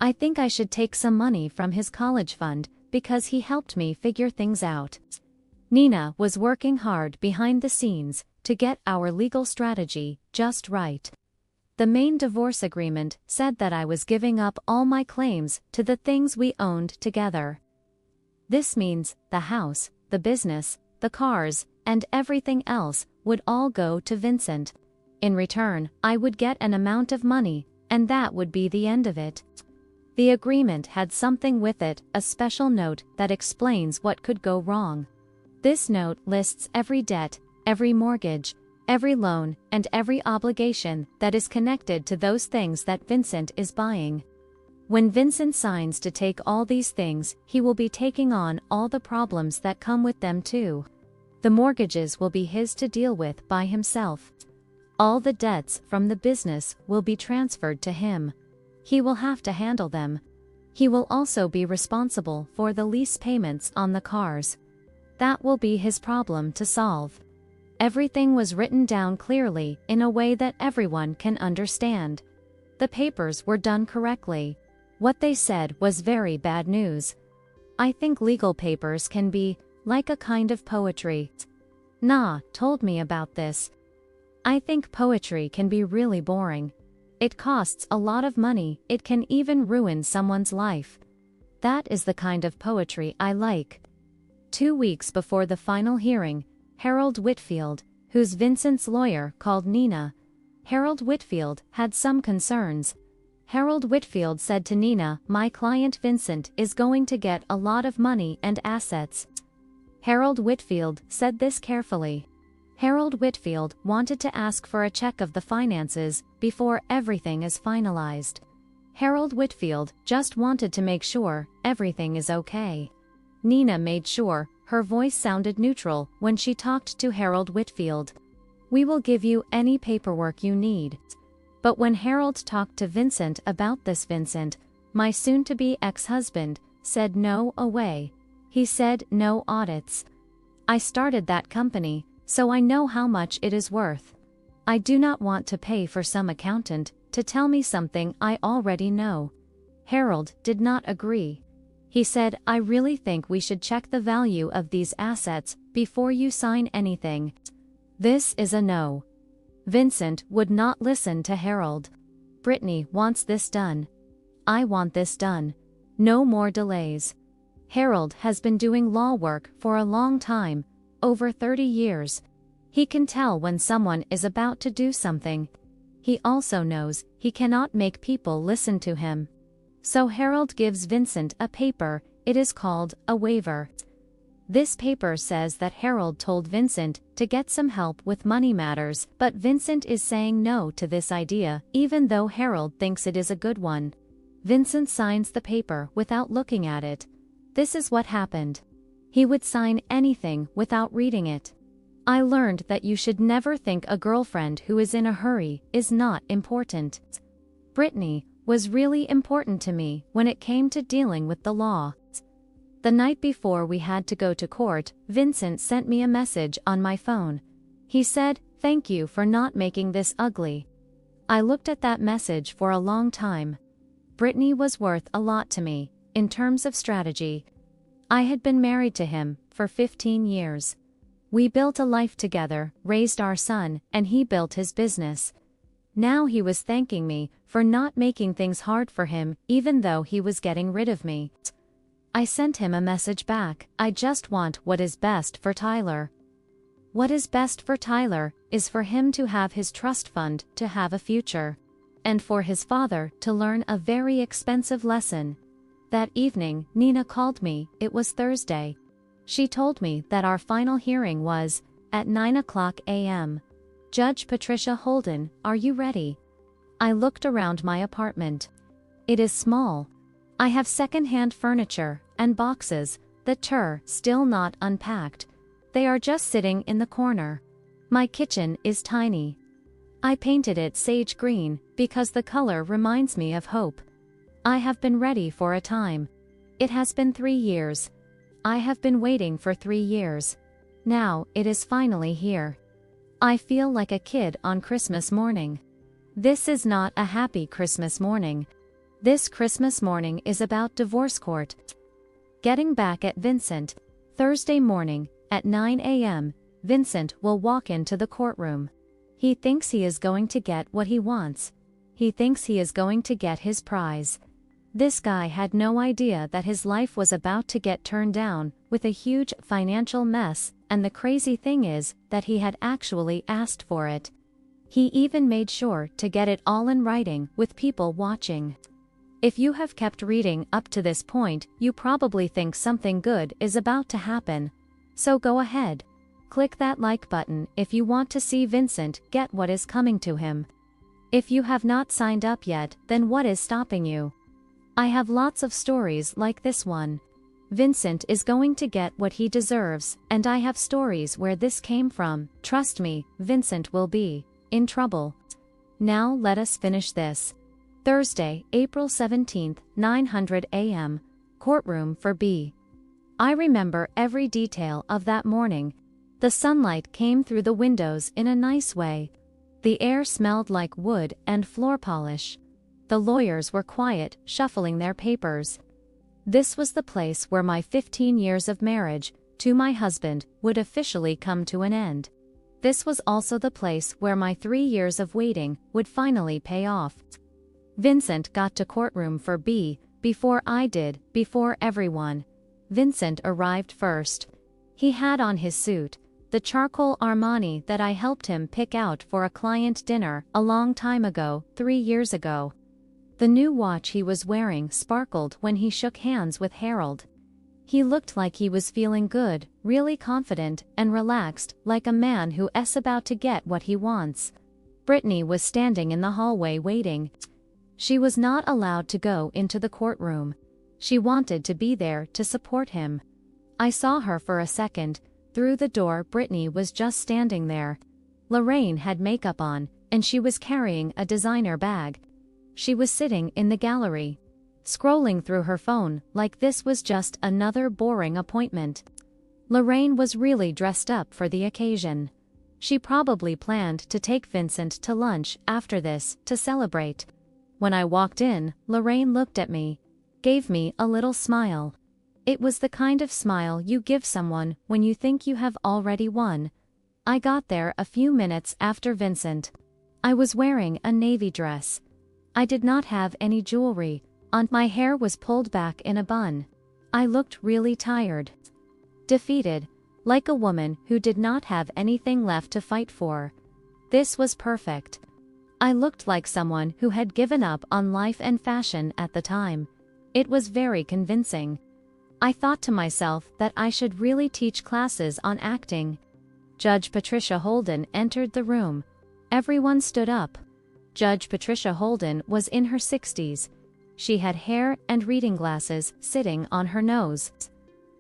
I think I should take some money from his college fund, because he helped me figure things out. Nina was working hard behind the scenes to get our legal strategy just right. The main divorce agreement said that I was giving up all my claims to the things we owned together. This means the house, the business, the cars, and everything else would all go to Vincent. In return, I would get an amount of money, and that would be the end of it. The agreement had something with it, a special note that explains what could go wrong. This note lists every debt, every mortgage, every loan, and every obligation that is connected to those things that Vincent is buying. When Vincent signs to take all these things, he will be taking on all the problems that come with them too. The mortgages will be his to deal with by himself. All the debts from the business will be transferred to him. He will have to handle them. He will also be responsible for the lease payments on the cars. That will be his problem to solve. Everything was written down clearly in a way that everyone can understand. The papers were done correctly. What they said was very bad news. I think legal papers can be like a kind of poetry. Na told me about this. I think poetry can be really boring. It costs a lot of money, it can even ruin someone's life. That is the kind of poetry I like. 2 weeks before the final hearing, Harold Whitfield, who's Vincent's lawyer, called Nina. Harold Whitfield had some concerns. Harold Whitfield said to Nina, "My client Vincent is going to get a lot of money and assets." Harold Whitfield said this carefully. Harold Whitfield wanted to ask for a check of the finances before everything is finalized. Harold Whitfield just wanted to make sure everything is okay. Nina made sure her voice sounded neutral when she talked to Harold Whitfield. "We will give you any paperwork you need." But when Harold talked to Vincent about this, Vincent, my soon-to-be ex-husband, said no way. He said no audits. "I started that company, so I know how much it is worth. I do not want to pay for some accountant to tell me something I already know." Harold did not agree. He said, "I really think we should check the value of these assets before you sign anything." This is a no. Vincent would not listen to Harold. "Brittany wants this done. I want this done. No more delays." Harold has been doing law work for a long time, over 30 years. He can tell when someone is about to do something. He also knows he cannot make people listen to him. So Harold gives Vincent a paper. It is called a waiver. This paper says that Harold told Vincent to get some help with money matters, but Vincent is saying no to this idea, even though Harold thinks it is a good one. Vincent signs the paper without looking at it. This is what happened. He would sign anything without reading it. I learned that you should never think a girlfriend who is in a hurry is not important. Brittany was really important to me when it came to dealing with the law. The night before we had to go to court, Vincent sent me a message on my phone. He said, "Thank you for not making this ugly." I looked at that message for a long time. Brittany was worth a lot to me, in terms of strategy. I had been married to him for 15 years. We built a life together, raised our son, and he built his business. Now he was thanking me for not making things hard for him, even though he was getting rid of me. I sent him a message back. I just want what is best for Tyler. What is best for Tyler is for him to have his trust fund to have a future. And for his father to learn a very expensive lesson. That evening, Nina called me. It was Thursday. She told me that our final hearing was at 9 a.m. Judge Patricia Holden, are you ready? I looked around my apartment. It is small. I have second-hand furniture and boxes that are still not unpacked. They are just sitting in the corner. My kitchen is tiny. I painted it sage green because the color reminds me of hope. I have been ready for a time. It has been 3 years. I have been waiting for 3 years. Now it is finally here. I feel like a kid on Christmas morning. This is not a happy Christmas morning. This Christmas morning is about divorce court. Getting back at Vincent. Thursday morning, at 9 a.m., Vincent will walk into the courtroom. He thinks he is going to get what he wants. He thinks he is going to get his prize. This guy had no idea that his life was about to get turned down, with a huge financial mess, and the crazy thing is that he had actually asked for it. He even made sure to get it all in writing, with people watching. If you have kept reading up to this point, you probably think something good is about to happen. So go ahead. Click that like button if you want to see Vincent get what is coming to him. If you have not signed up yet, then what is stopping you? I have lots of stories like this one. Vincent is going to get what he deserves, and I have stories where this came from. Trust me, Vincent will be in trouble. Now let us finish this. Thursday, April 17, 900 a.m. Courtroom for B. I remember every detail of that morning. The sunlight came through the windows in a nice way. The air smelled like wood and floor polish. The lawyers were quiet, shuffling their papers. This was the place where my 15 years of marriage to my husband would officially come to an end. This was also the place where my 3 years of waiting would finally pay off. Vincent got to courtroom for B before I did, before everyone. Vincent arrived first. He had on his suit, the charcoal Armani that I helped him pick out for a client dinner a long time ago, 3 years ago. The new watch he was wearing sparkled when he shook hands with Harold. He looked like he was feeling good, really confident and relaxed, like a man who is about to get what he wants. Brittany was standing in the hallway waiting. She was not allowed to go into the courtroom. She wanted to be there to support him. I saw her for a second. Through the door, Brittany was just standing there. Lorraine had makeup on, and she was carrying a designer bag. She was sitting in the gallery, scrolling through her phone like this was just another boring appointment. Lorraine was really dressed up for the occasion. She probably planned to take Vincent to lunch after this to celebrate. When I walked in, Lorraine looked at me, gave me a little smile. It was the kind of smile you give someone when you think you have already won. I got there a few minutes after Vincent. I was wearing a navy dress. I did not have any jewelry on. My hair was pulled back in a bun. I looked really tired. Defeated, like a woman who did not have anything left to fight for. This was perfect. I looked like someone who had given up on life and fashion at the time. It was very convincing. I thought to myself that I should really teach classes on acting. Judge Patricia Holden entered the room. Everyone stood up. Judge Patricia Holden was in her 60s. She had hair and reading glasses sitting on her nose.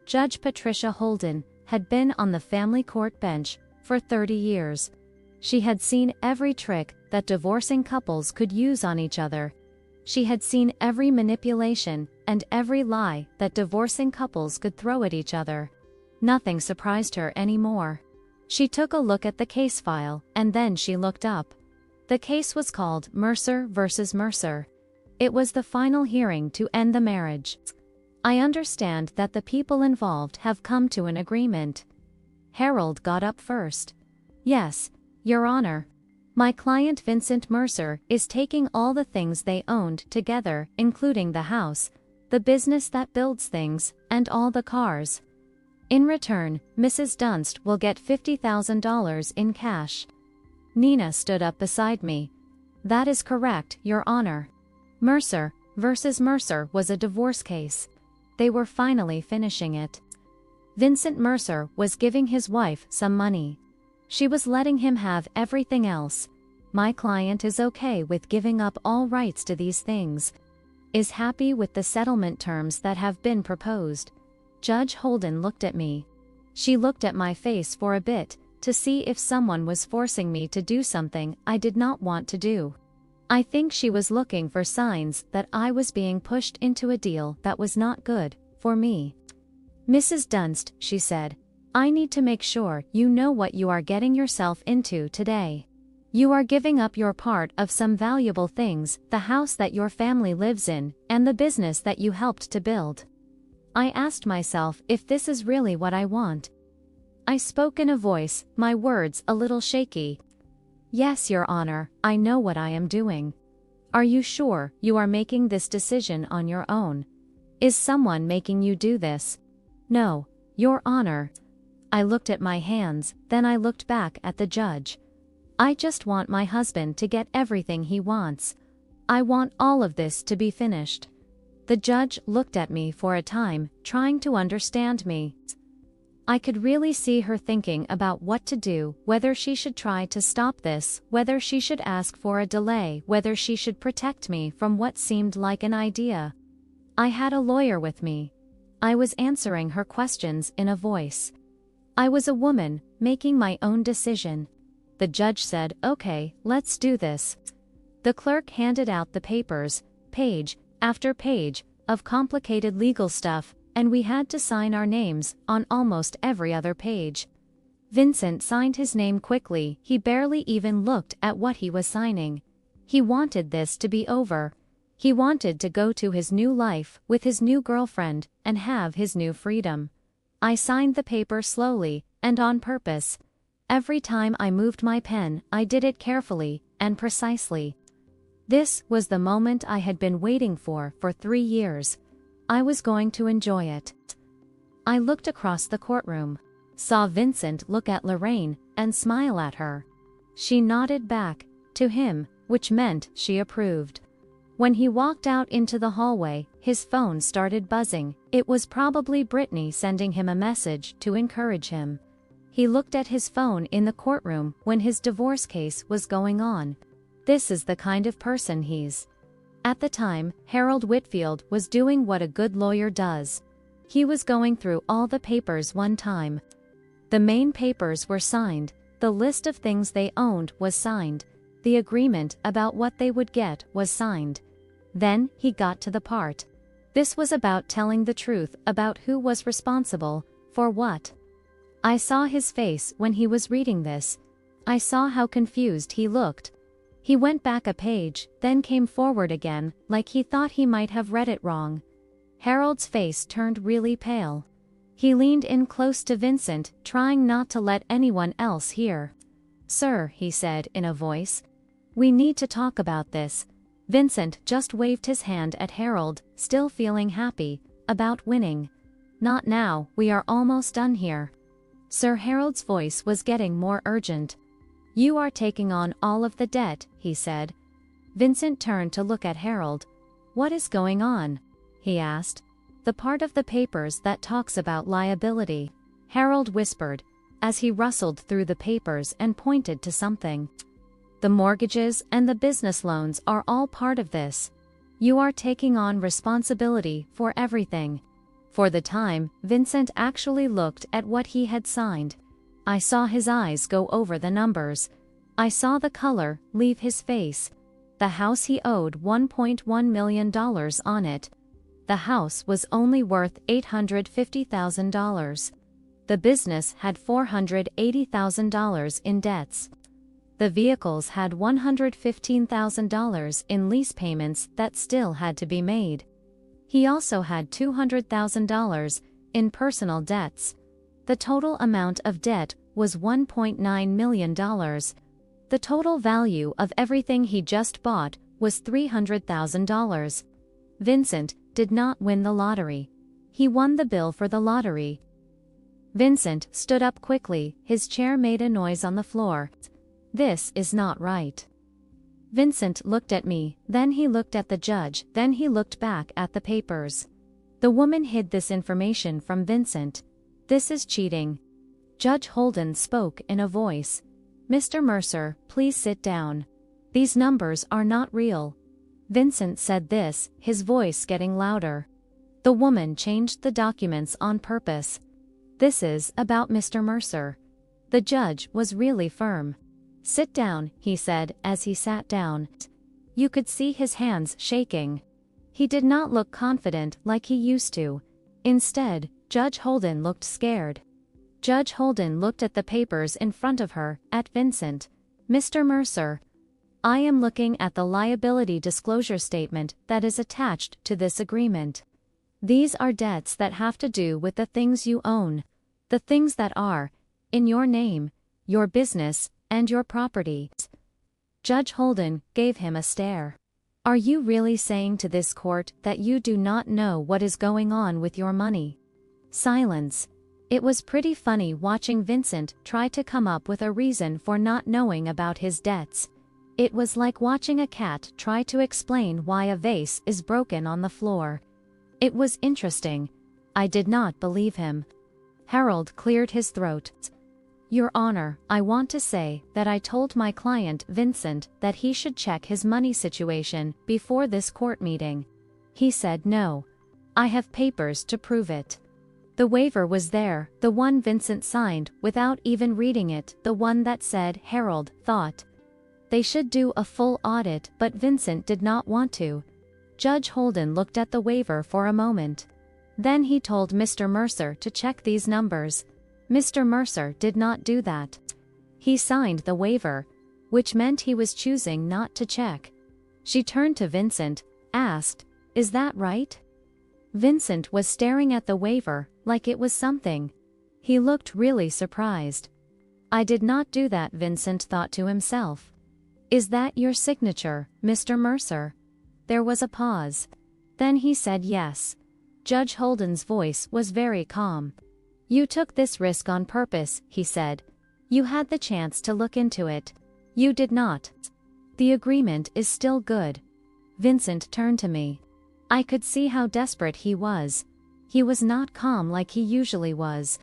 Judge Patricia Holden had been on the family court bench for 30 years. She had seen every trick that divorcing couples could use on each other. She had seen every manipulation and every lie that divorcing couples could throw at each other. Nothing surprised her anymore. She took a look at the case file and then she looked up. The case was called Mercer versus Mercer. It was the final hearing to end the marriage. I understand that the people involved have come to an agreement. Harold got up first. Yes, Your Honor. My client Vincent Mercer is taking all the things they owned together, including the house, the business that builds things, and all the cars. In return, Mrs. Dunst will get $50,000 in cash. Nina stood up beside me. That is correct, Your Honor. Mercer versus Mercer was a divorce case. They were finally finishing it. Vincent Mercer was giving his wife some money. She was letting him have everything else. My client is okay with giving up all rights to these things. Is happy with the settlement terms that have been proposed. Judge Holden looked at me. She looked at my face for a bit, to see if someone was forcing me to do something I did not want to do. I think she was looking for signs that I was being pushed into a deal that was not good for me. Mrs. Dunst, she said, I need to make sure you know what you are getting yourself into today. You are giving up your part of some valuable things, the house that your family lives in, and the business that you helped to build. I asked myself if this is really what I want. I spoke in a voice, my words a little shaky. Yes, Your Honor, I know what I am doing. Are you sure you are making this decision on your own? Is someone making you do this? No, Your Honor. I looked at my hands, then I looked back at the judge. I just want my husband to get everything he wants. I want all of this to be finished. The judge looked at me for a time, trying to understand me. I could really see her thinking about what to do, whether she should try to stop this, whether she should ask for a delay, whether she should protect me from what seemed like an idea. I had a lawyer with me. I was answering her questions in a voice. I was a woman, making my own decision. The judge said, "Okay, let's do this." The clerk handed out the papers, page after page, of complicated legal stuff, and we had to sign our names on almost every other page. Vincent signed his name quickly, he barely even looked at what he was signing. He wanted this to be over. He wanted to go to his new life with his new girlfriend and have his new freedom. I signed the paper slowly, and on purpose. Every time I moved my pen, I did it carefully and precisely. This was the moment I had been waiting for 3 years. I was going to enjoy it. I looked across the courtroom, saw Vincent look at Lorraine and smile at her. She nodded back to him, which meant she approved. When he walked out into the hallway, his phone started buzzing. It was probably Brittany sending him a message to encourage him. He looked at his phone in the courtroom when his divorce case was going on. This is the kind of person he's. At the time, Harold Whitfield was doing what a good lawyer does. He was going through all the papers one time. The main papers were signed, the list of things they owned was signed, the agreement about what they would get was signed. Then he got to the part. This was about telling the truth about who was responsible for what. I saw his face when he was reading this. I saw how confused he looked. He went back a page, then came forward again, like he thought he might have read it wrong. Harold's face turned really pale. He leaned in close to Vincent, trying not to let anyone else hear. "Sir," he said in a voice, "we need to talk about this." Vincent just waved his hand at Harold, still feeling happy about winning. Not now, we are almost done here. Sir Harold's voice was getting more urgent. You are taking on all of the debt, he said. Vincent turned to look at Harold. What is going on? He asked. The part of the papers that talks about liability, Harold whispered, as he rustled through the papers and pointed to something. The mortgages and the business loans are all part of this. You are taking on responsibility for everything. For the time, Vincent actually looked at what he had signed. I saw his eyes go over the numbers. I saw the color leave his face. The house he owed $1.1 million on it. The house was only worth $850,000. The business had $480,000 in debts. The vehicles had $115,000 in lease payments that still had to be made. He also had $200,000 in personal debts. The total amount of debt was $1.9 million. The total value of everything he just bought was $300,000. Vincent did not win the lottery. He won the bill for the lottery. Vincent stood up quickly, his chair made a noise on the floor. This is not right. Vincent looked at me, then he looked at the judge, then he looked back at the papers. The woman hid this information from Vincent. This is cheating. Judge Holden spoke in a voice. Mr. Mercer, please sit down. These numbers are not real. Vincent said this, his voice getting louder. The woman changed the documents on purpose. This is about Mr. Mercer. The judge was really firm. Sit down, he said as he sat down. You could see his hands shaking. He did not look confident like he used to. Instead, Judge Holden looked scared. Judge Holden looked at the papers in front of her, at Vincent. Mr. Mercer, I am looking at the liability disclosure statement that is attached to this agreement. These are debts that have to do with the things you own. The things that are, in your name, your business, and your property. Judge Holden gave him a stare. Are you really saying to this court that you do not know what is going on with your money? Silence. It was pretty funny watching Vincent try to come up with a reason for not knowing about his debts. It was like watching a cat try to explain why a vase is broken on the floor. It was interesting. I did not believe him. Harold cleared his throat. Your Honor, I want to say that I told my client Vincent that he should check his money situation before this court meeting. He said no. I have papers to prove it. The waiver was there, the one Vincent signed without even reading it, the one that said Harold thought they should do a full audit, but Vincent did not want to. Judge Holden looked at the waiver for a moment. Then he told Mr. Mercer to check these numbers. Mr. Mercer did not do that. He signed the waiver, which meant he was choosing not to check. She turned to Vincent, asked, "Is that right?" Vincent was staring at the waiver, like it was something. He looked really surprised. I did not do that, Vincent thought to himself. Is that your signature, Mr. Mercer? There was a pause. Then he said yes. Judge Holden's voice was very calm. You took this risk on purpose, he said. You had the chance to look into it. You did not. The agreement is still good. Vincent turned to me. I could see how desperate he was. He was not calm like he usually was.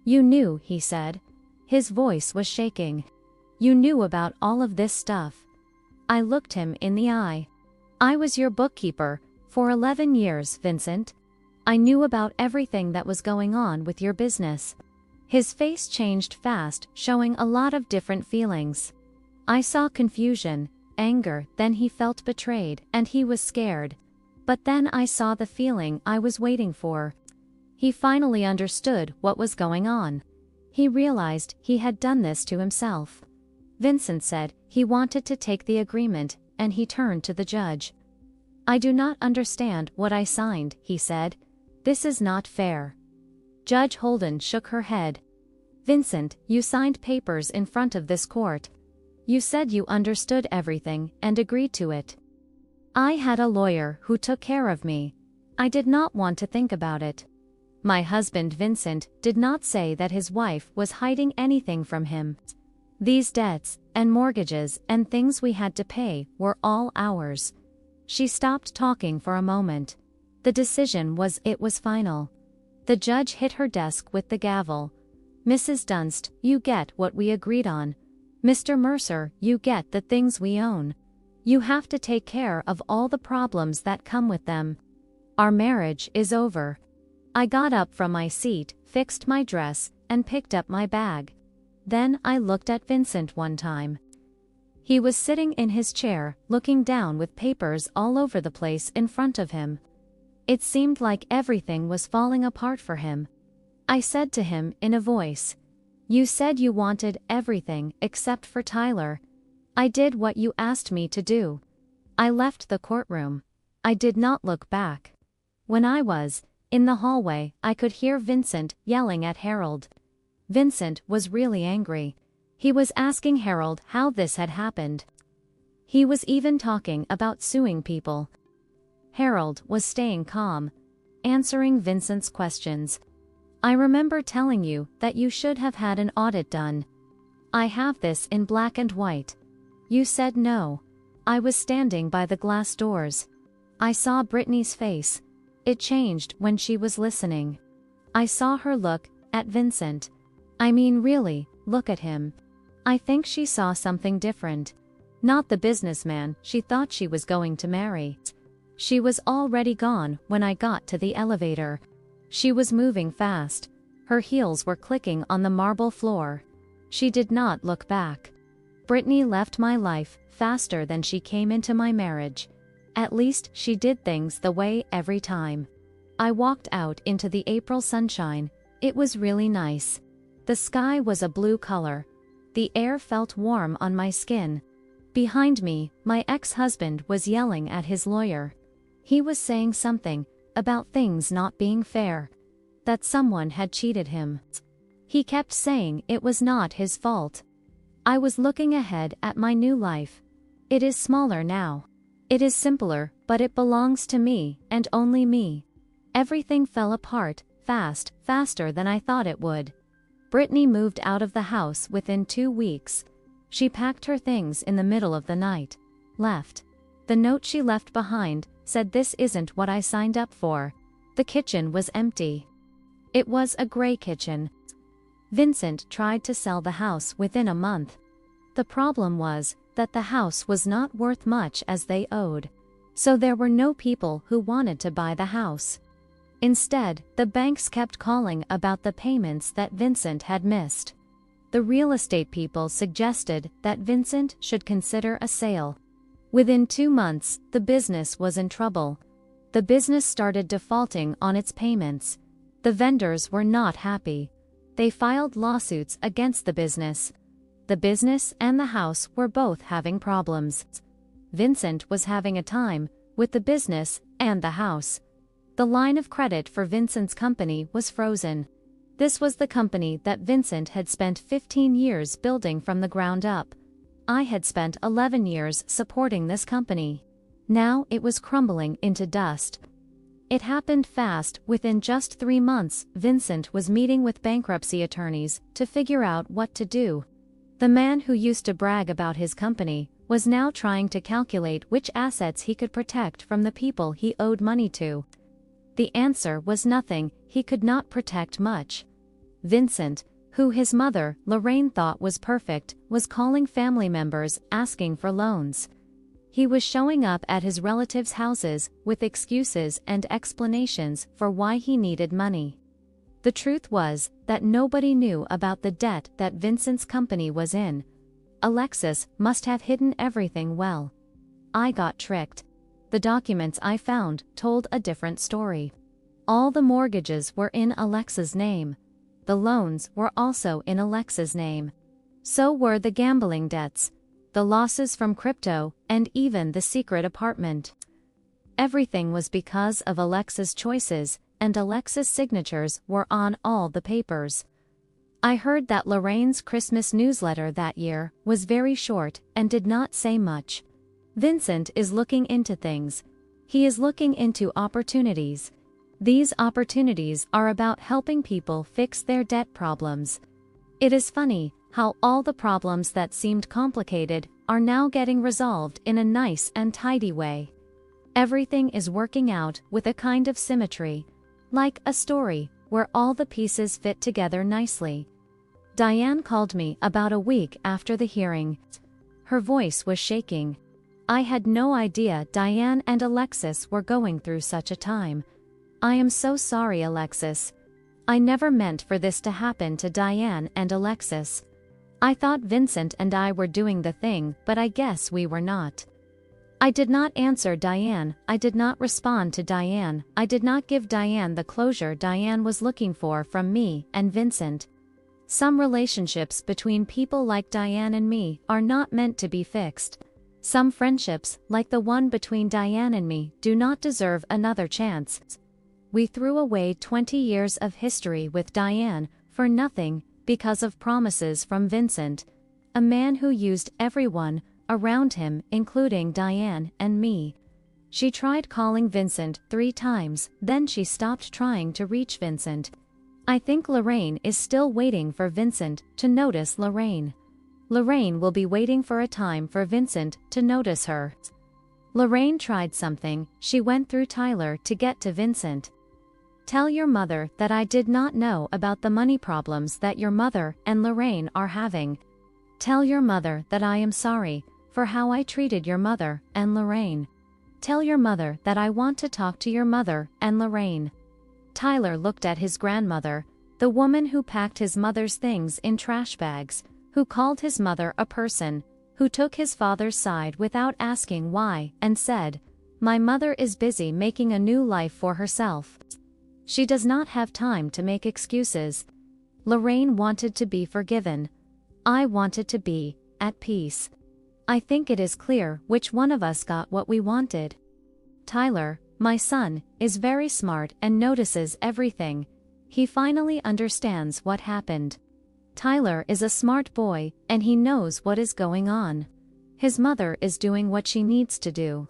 You knew, he said. His voice was shaking. You knew about all of this stuff. I looked him in the eye. I was your bookkeeper for 11 years, Vincent. I knew about everything that was going on with your business. His face changed fast, showing a lot of different feelings. I saw confusion, anger, then he felt betrayed, and he was scared. But then I saw the feeling I was waiting for. He finally understood what was going on. He realized he had done this to himself. Vincent said he wanted to take the agreement, and he turned to the judge. I do not understand what I signed, he said. This is not fair. Judge Holden shook her head. Vincent, you signed papers in front of this court. You said you understood everything and agreed to it. I had a lawyer who took care of me. I did not want to think about it. My husband Vincent did not say that his wife was hiding anything from him. These debts, and mortgages, and things we had to pay were all ours. She stopped talking for a moment. The decision was final. The judge hit her desk with the gavel. Mrs. Dunst, you get what we agreed on. Mr. Mercer, you get the things we own. You have to take care of all the problems that come with them. Our marriage is over. I got up from my seat, fixed my dress, and picked up my bag. Then I looked at Vincent one time. He was sitting in his chair, looking down with papers all over the place in front of him. It seemed like everything was falling apart for him. I said to him in a voice, "You said you wanted everything except for Tyler. I did what you asked me to do." I left the courtroom. I did not look back. When I was in the hallway, I could hear Vincent yelling at Harold. Vincent was really angry. He was asking Harold how this had happened. He was even talking about suing people. Harold was staying calm, answering Vincent's questions. "I remember telling you that you should have had an audit done. I have this in black and white. You said no." I was standing by the glass doors. I saw Brittany's face. It changed when she was listening. I saw her look at Vincent. I mean, really, look at him. I think she saw something different. Not the businessman she thought she was going to marry. She was already gone when I got to the elevator. She was moving fast. Her heels were clicking on the marble floor. She did not look back. Brittany left my life faster than she came into my marriage. At least she did things the way every time. I walked out into the April sunshine. It was really nice. The sky was a blue color. The air felt warm on my skin. Behind me, my ex-husband was yelling at his lawyer. He was saying something about things not being fair. That someone had cheated him. He kept saying it was not his fault. I was looking ahead at my new life. It is smaller now. It is simpler, but it belongs to me, and only me. Everything fell apart, faster than I thought it would. Brittany moved out of the house within 2 weeks. She packed her things in the middle of the night. Left. The note she left behind said, "This isn't what I signed up for." The kitchen was empty. It was a gray kitchen. Vincent tried to sell the house within a month. The problem was that the house was not worth much as they owed. So there were no people who wanted to buy the house. Instead, the banks kept calling about the payments that Vincent had missed. The real estate people suggested that Vincent should consider a sale. Within 2 months, the business was in trouble. The business started defaulting on its payments. The vendors were not happy. They filed lawsuits against the business. The business and the house were both having problems. Vincent was having a time with the business and the house. The line of credit for Vincent's company was frozen. This was the company that Vincent had spent 15 years building from the ground up. I had spent 11 years supporting this company. Now it was crumbling into dust. It happened fast. Within just 3 months, Vincent was meeting with bankruptcy attorneys to figure out what to do. The man who used to brag about his company was now trying to calculate which assets he could protect from the people he owed money to. The answer was nothing. He could not protect much. Vincent, who his mother, Lorraine, thought was perfect, was calling family members asking for loans. He was showing up at his relatives' houses with excuses and explanations for why he needed money. The truth was that nobody knew about the debt that Vincent's company was in. Alexis must have hidden everything well. I got tricked. The documents I found told a different story. All the mortgages were in Alexa's name. The loans were also in Alexa's name. So were the gambling debts, the losses from crypto, and even the secret apartment. Everything was because of Alexa's choices, and Alexa's signatures were on all the papers. I heard that Lorraine's Christmas newsletter that year was very short and did not say much. Vincent is looking into things. He is looking into opportunities. These opportunities are about helping people fix their debt problems. It is funny how all the problems that seemed complicated are now getting resolved in a nice and tidy way. Everything is working out with a kind of symmetry, like a story where all the pieces fit together nicely. Diane called me about a week after the hearing. Her voice was shaking. I had no idea Diane and Alexis were going through such a time. I am so sorry, Alexis. I never meant for this to happen to Diane and Alexis. I thought Vincent and I were doing the thing, but I guess we were not. I did not answer Diane, I did not respond to Diane, I did not give Diane the closure Diane was looking for from me and Vincent. Some relationships between people like Diane and me are not meant to be fixed. Some friendships, like the one between Diane and me, do not deserve another chance. We threw away 20 years of history with Diane for nothing because of promises from Vincent, a man who used everyone around him, including Diane and me. She tried calling Vincent 3 times, then she stopped trying to reach Vincent. I think Lorraine is still waiting for Vincent to notice Lorraine. Lorraine will be waiting for a time for Vincent to notice her. Lorraine tried something, she went through Tyler to get to Vincent. Tell your mother that I did not know about the money problems that your mother and Lorraine are having. Tell your mother that I am sorry for how I treated your mother and Lorraine. Tell your mother that I want to talk to your mother and Lorraine. Tyler looked at his grandmother, the woman who packed his mother's things in trash bags, who called his mother a person, who took his father's side without asking why, and said, "My mother is busy making a new life for herself. She does not have time to make excuses." Lorraine wanted to be forgiven. I wanted to be at peace. I think it is clear which one of us got what we wanted. Tyler, my son, is very smart and notices everything. He finally understands what happened. Tyler is a smart boy, and he knows what is going on. His mother is doing what she needs to do.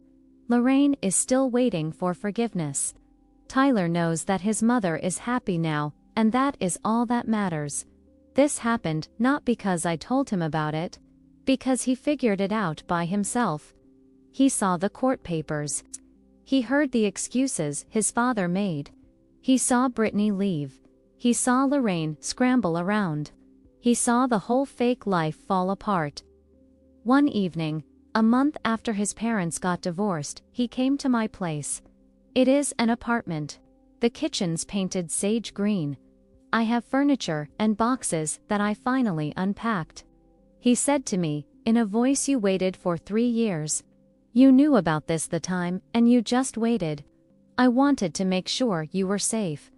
Lorraine is still waiting for forgiveness. Tyler knows that his mother is happy now, and that is all that matters. This happened not because I told him about it, because he figured it out by himself. He saw the court papers. He heard the excuses his father made. He saw Brittany leave. He saw Lorraine scramble around. He saw the whole fake life fall apart. One evening, a month after his parents got divorced, he came to my place. It is an apartment. The kitchen's painted sage green. I have furniture and boxes that I finally unpacked. He said to me, in a voice, "You waited for 3 years. You knew about this the time, and you just waited. I wanted to make sure you were safe."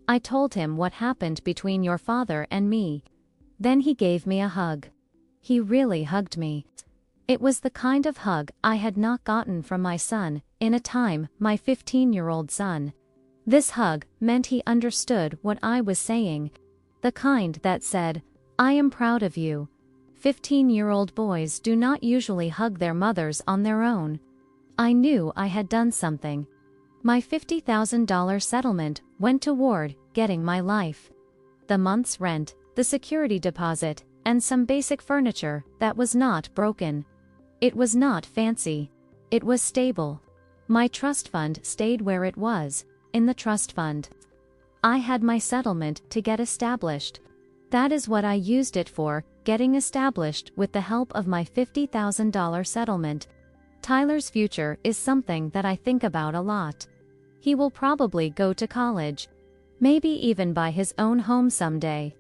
I told him what happened between your father and me. Then he gave me a hug. He really hugged me. It was the kind of hug I had not gotten from my son in a time, my 15-year-old son. This hug meant he understood what I was saying. The kind that said, "I am proud of you." 15-year-old boys do not usually hug their mothers on their own. I knew I had done something. My $50,000 settlement went toward getting my life. The month's rent, the security deposit, and some basic furniture that was not broken. It was not fancy. It was stable. My trust fund stayed where it was, in the trust fund. I had my settlement to get established. That is what I used it for, getting established with the help of my $50,000 settlement. Tyler's future is something that I think about a lot. He will probably go to college. Maybe even buy his own home someday.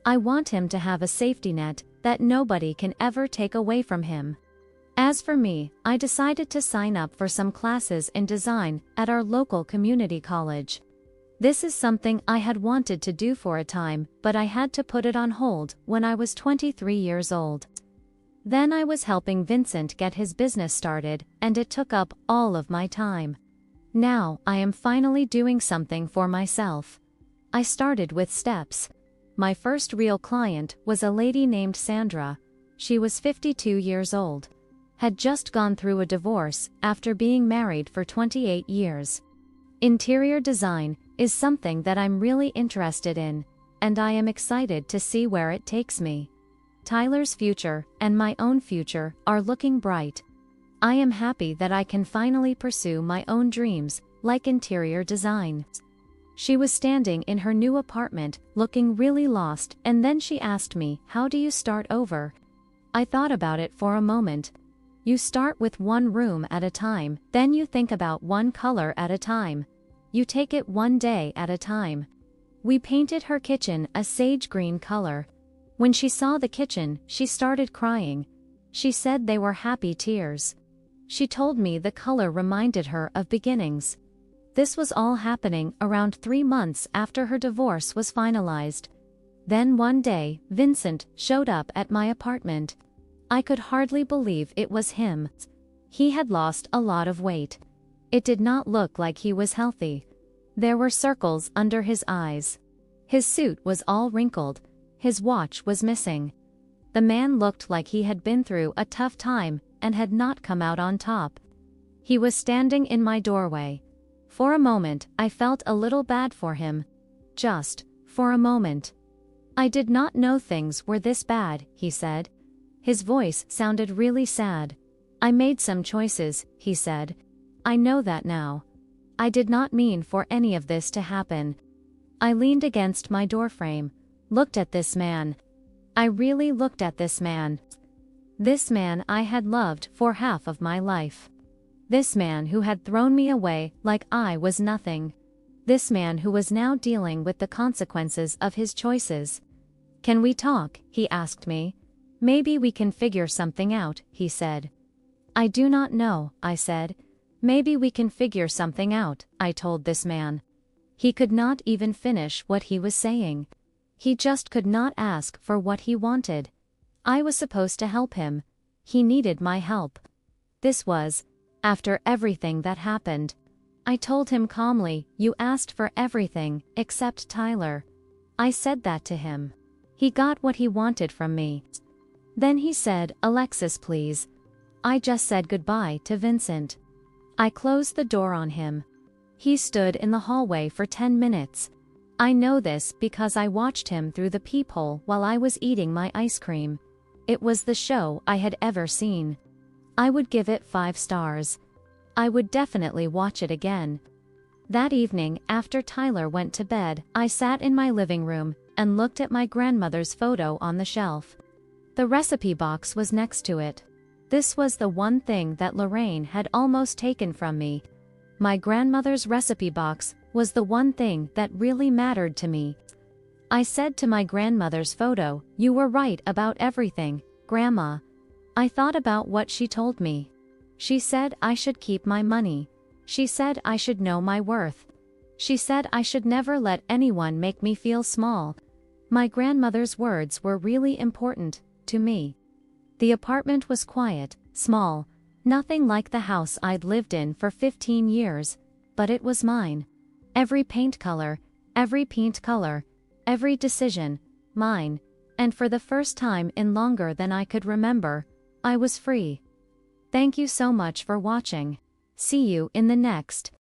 I want him to have a safety net that nobody can ever take away from him. As for me, I decided to sign up for some classes in design at our local community college. This is something I had wanted to do for a time, but I had to put it on hold when I was 23 years old. Then I was helping Vincent get his business started, and it took up all of my time. Now I am finally doing something for myself. I started with steps. My first real client was a lady named Sandra. She was 52 years old. Had just gone through a divorce after being married for 28 years. Interior design is something that I'm really interested in, and I am excited to see where it takes me. Tyler's future and my own future are looking bright. I am happy that I can finally pursue my own dreams, like interior design. She was standing in her new apartment, looking really lost, and then she asked me, "How do you start over?" I thought about it for a moment. You start with one room at a time, then you think about one color at a time. You take it one day at a time. We painted her kitchen a sage green color. When she saw the kitchen, she started crying. She said they were happy tears. She told me the color reminded her of beginnings. This was all happening around 3 months after her divorce was finalized. Then one day, Vincent showed up at my apartment. I could hardly believe it was him. He had lost a lot of weight. It did not look like he was healthy. There were circles under his eyes. His suit was all wrinkled. His watch was missing. The man looked like he had been through a tough time and had not come out on top. He was standing in my doorway. For a moment, I felt a little bad for him. Just for a moment. "I did not know things were this bad," he said. His voice sounded really sad. "I made some choices," he said. "I know that now. I did not mean for any of this to happen." I leaned against my doorframe, looked at this man. I really looked at this man. This man I had loved for half of my life. This man who had thrown me away like I was nothing. This man who was now dealing with the consequences of his choices. "Can we talk?" he asked me. "Maybe we can figure something out," he said. "I do not know," I said. "Maybe we can figure something out," I told this man. He could not even finish what he was saying. He just could not ask for what he wanted. I was supposed to help him. He needed my help. This was, after everything that happened. I told him calmly, "You asked for everything, except Tyler." I said that to him. He got what he wanted from me. Then he said, "Alexis, please." I just said goodbye to Vincent. I closed the door on him. He stood in the hallway for 10 minutes. I know this because I watched him through the peephole while I was eating my ice cream. It was the show I had ever seen. I would give it 5 stars. I would definitely watch it again. That evening, after Tyler went to bed, I sat in my living room and looked at my grandmother's photo on the shelf. The recipe box was next to it. This was the one thing that Lorraine had almost taken from me. My grandmother's recipe box was the one thing that really mattered to me. I said to my grandmother's photo, "You were right about everything, Grandma." I thought about what she told me. She said I should keep my money. She said I should know my worth. She said I should never let anyone make me feel small. My grandmother's words were really important to me. The apartment was quiet, small, nothing like the house I'd lived in for 15 years, but it was mine. Every paint color, every decision, mine, and for the first time in longer than I could remember, I was free. Thank you so much for watching. See you in the next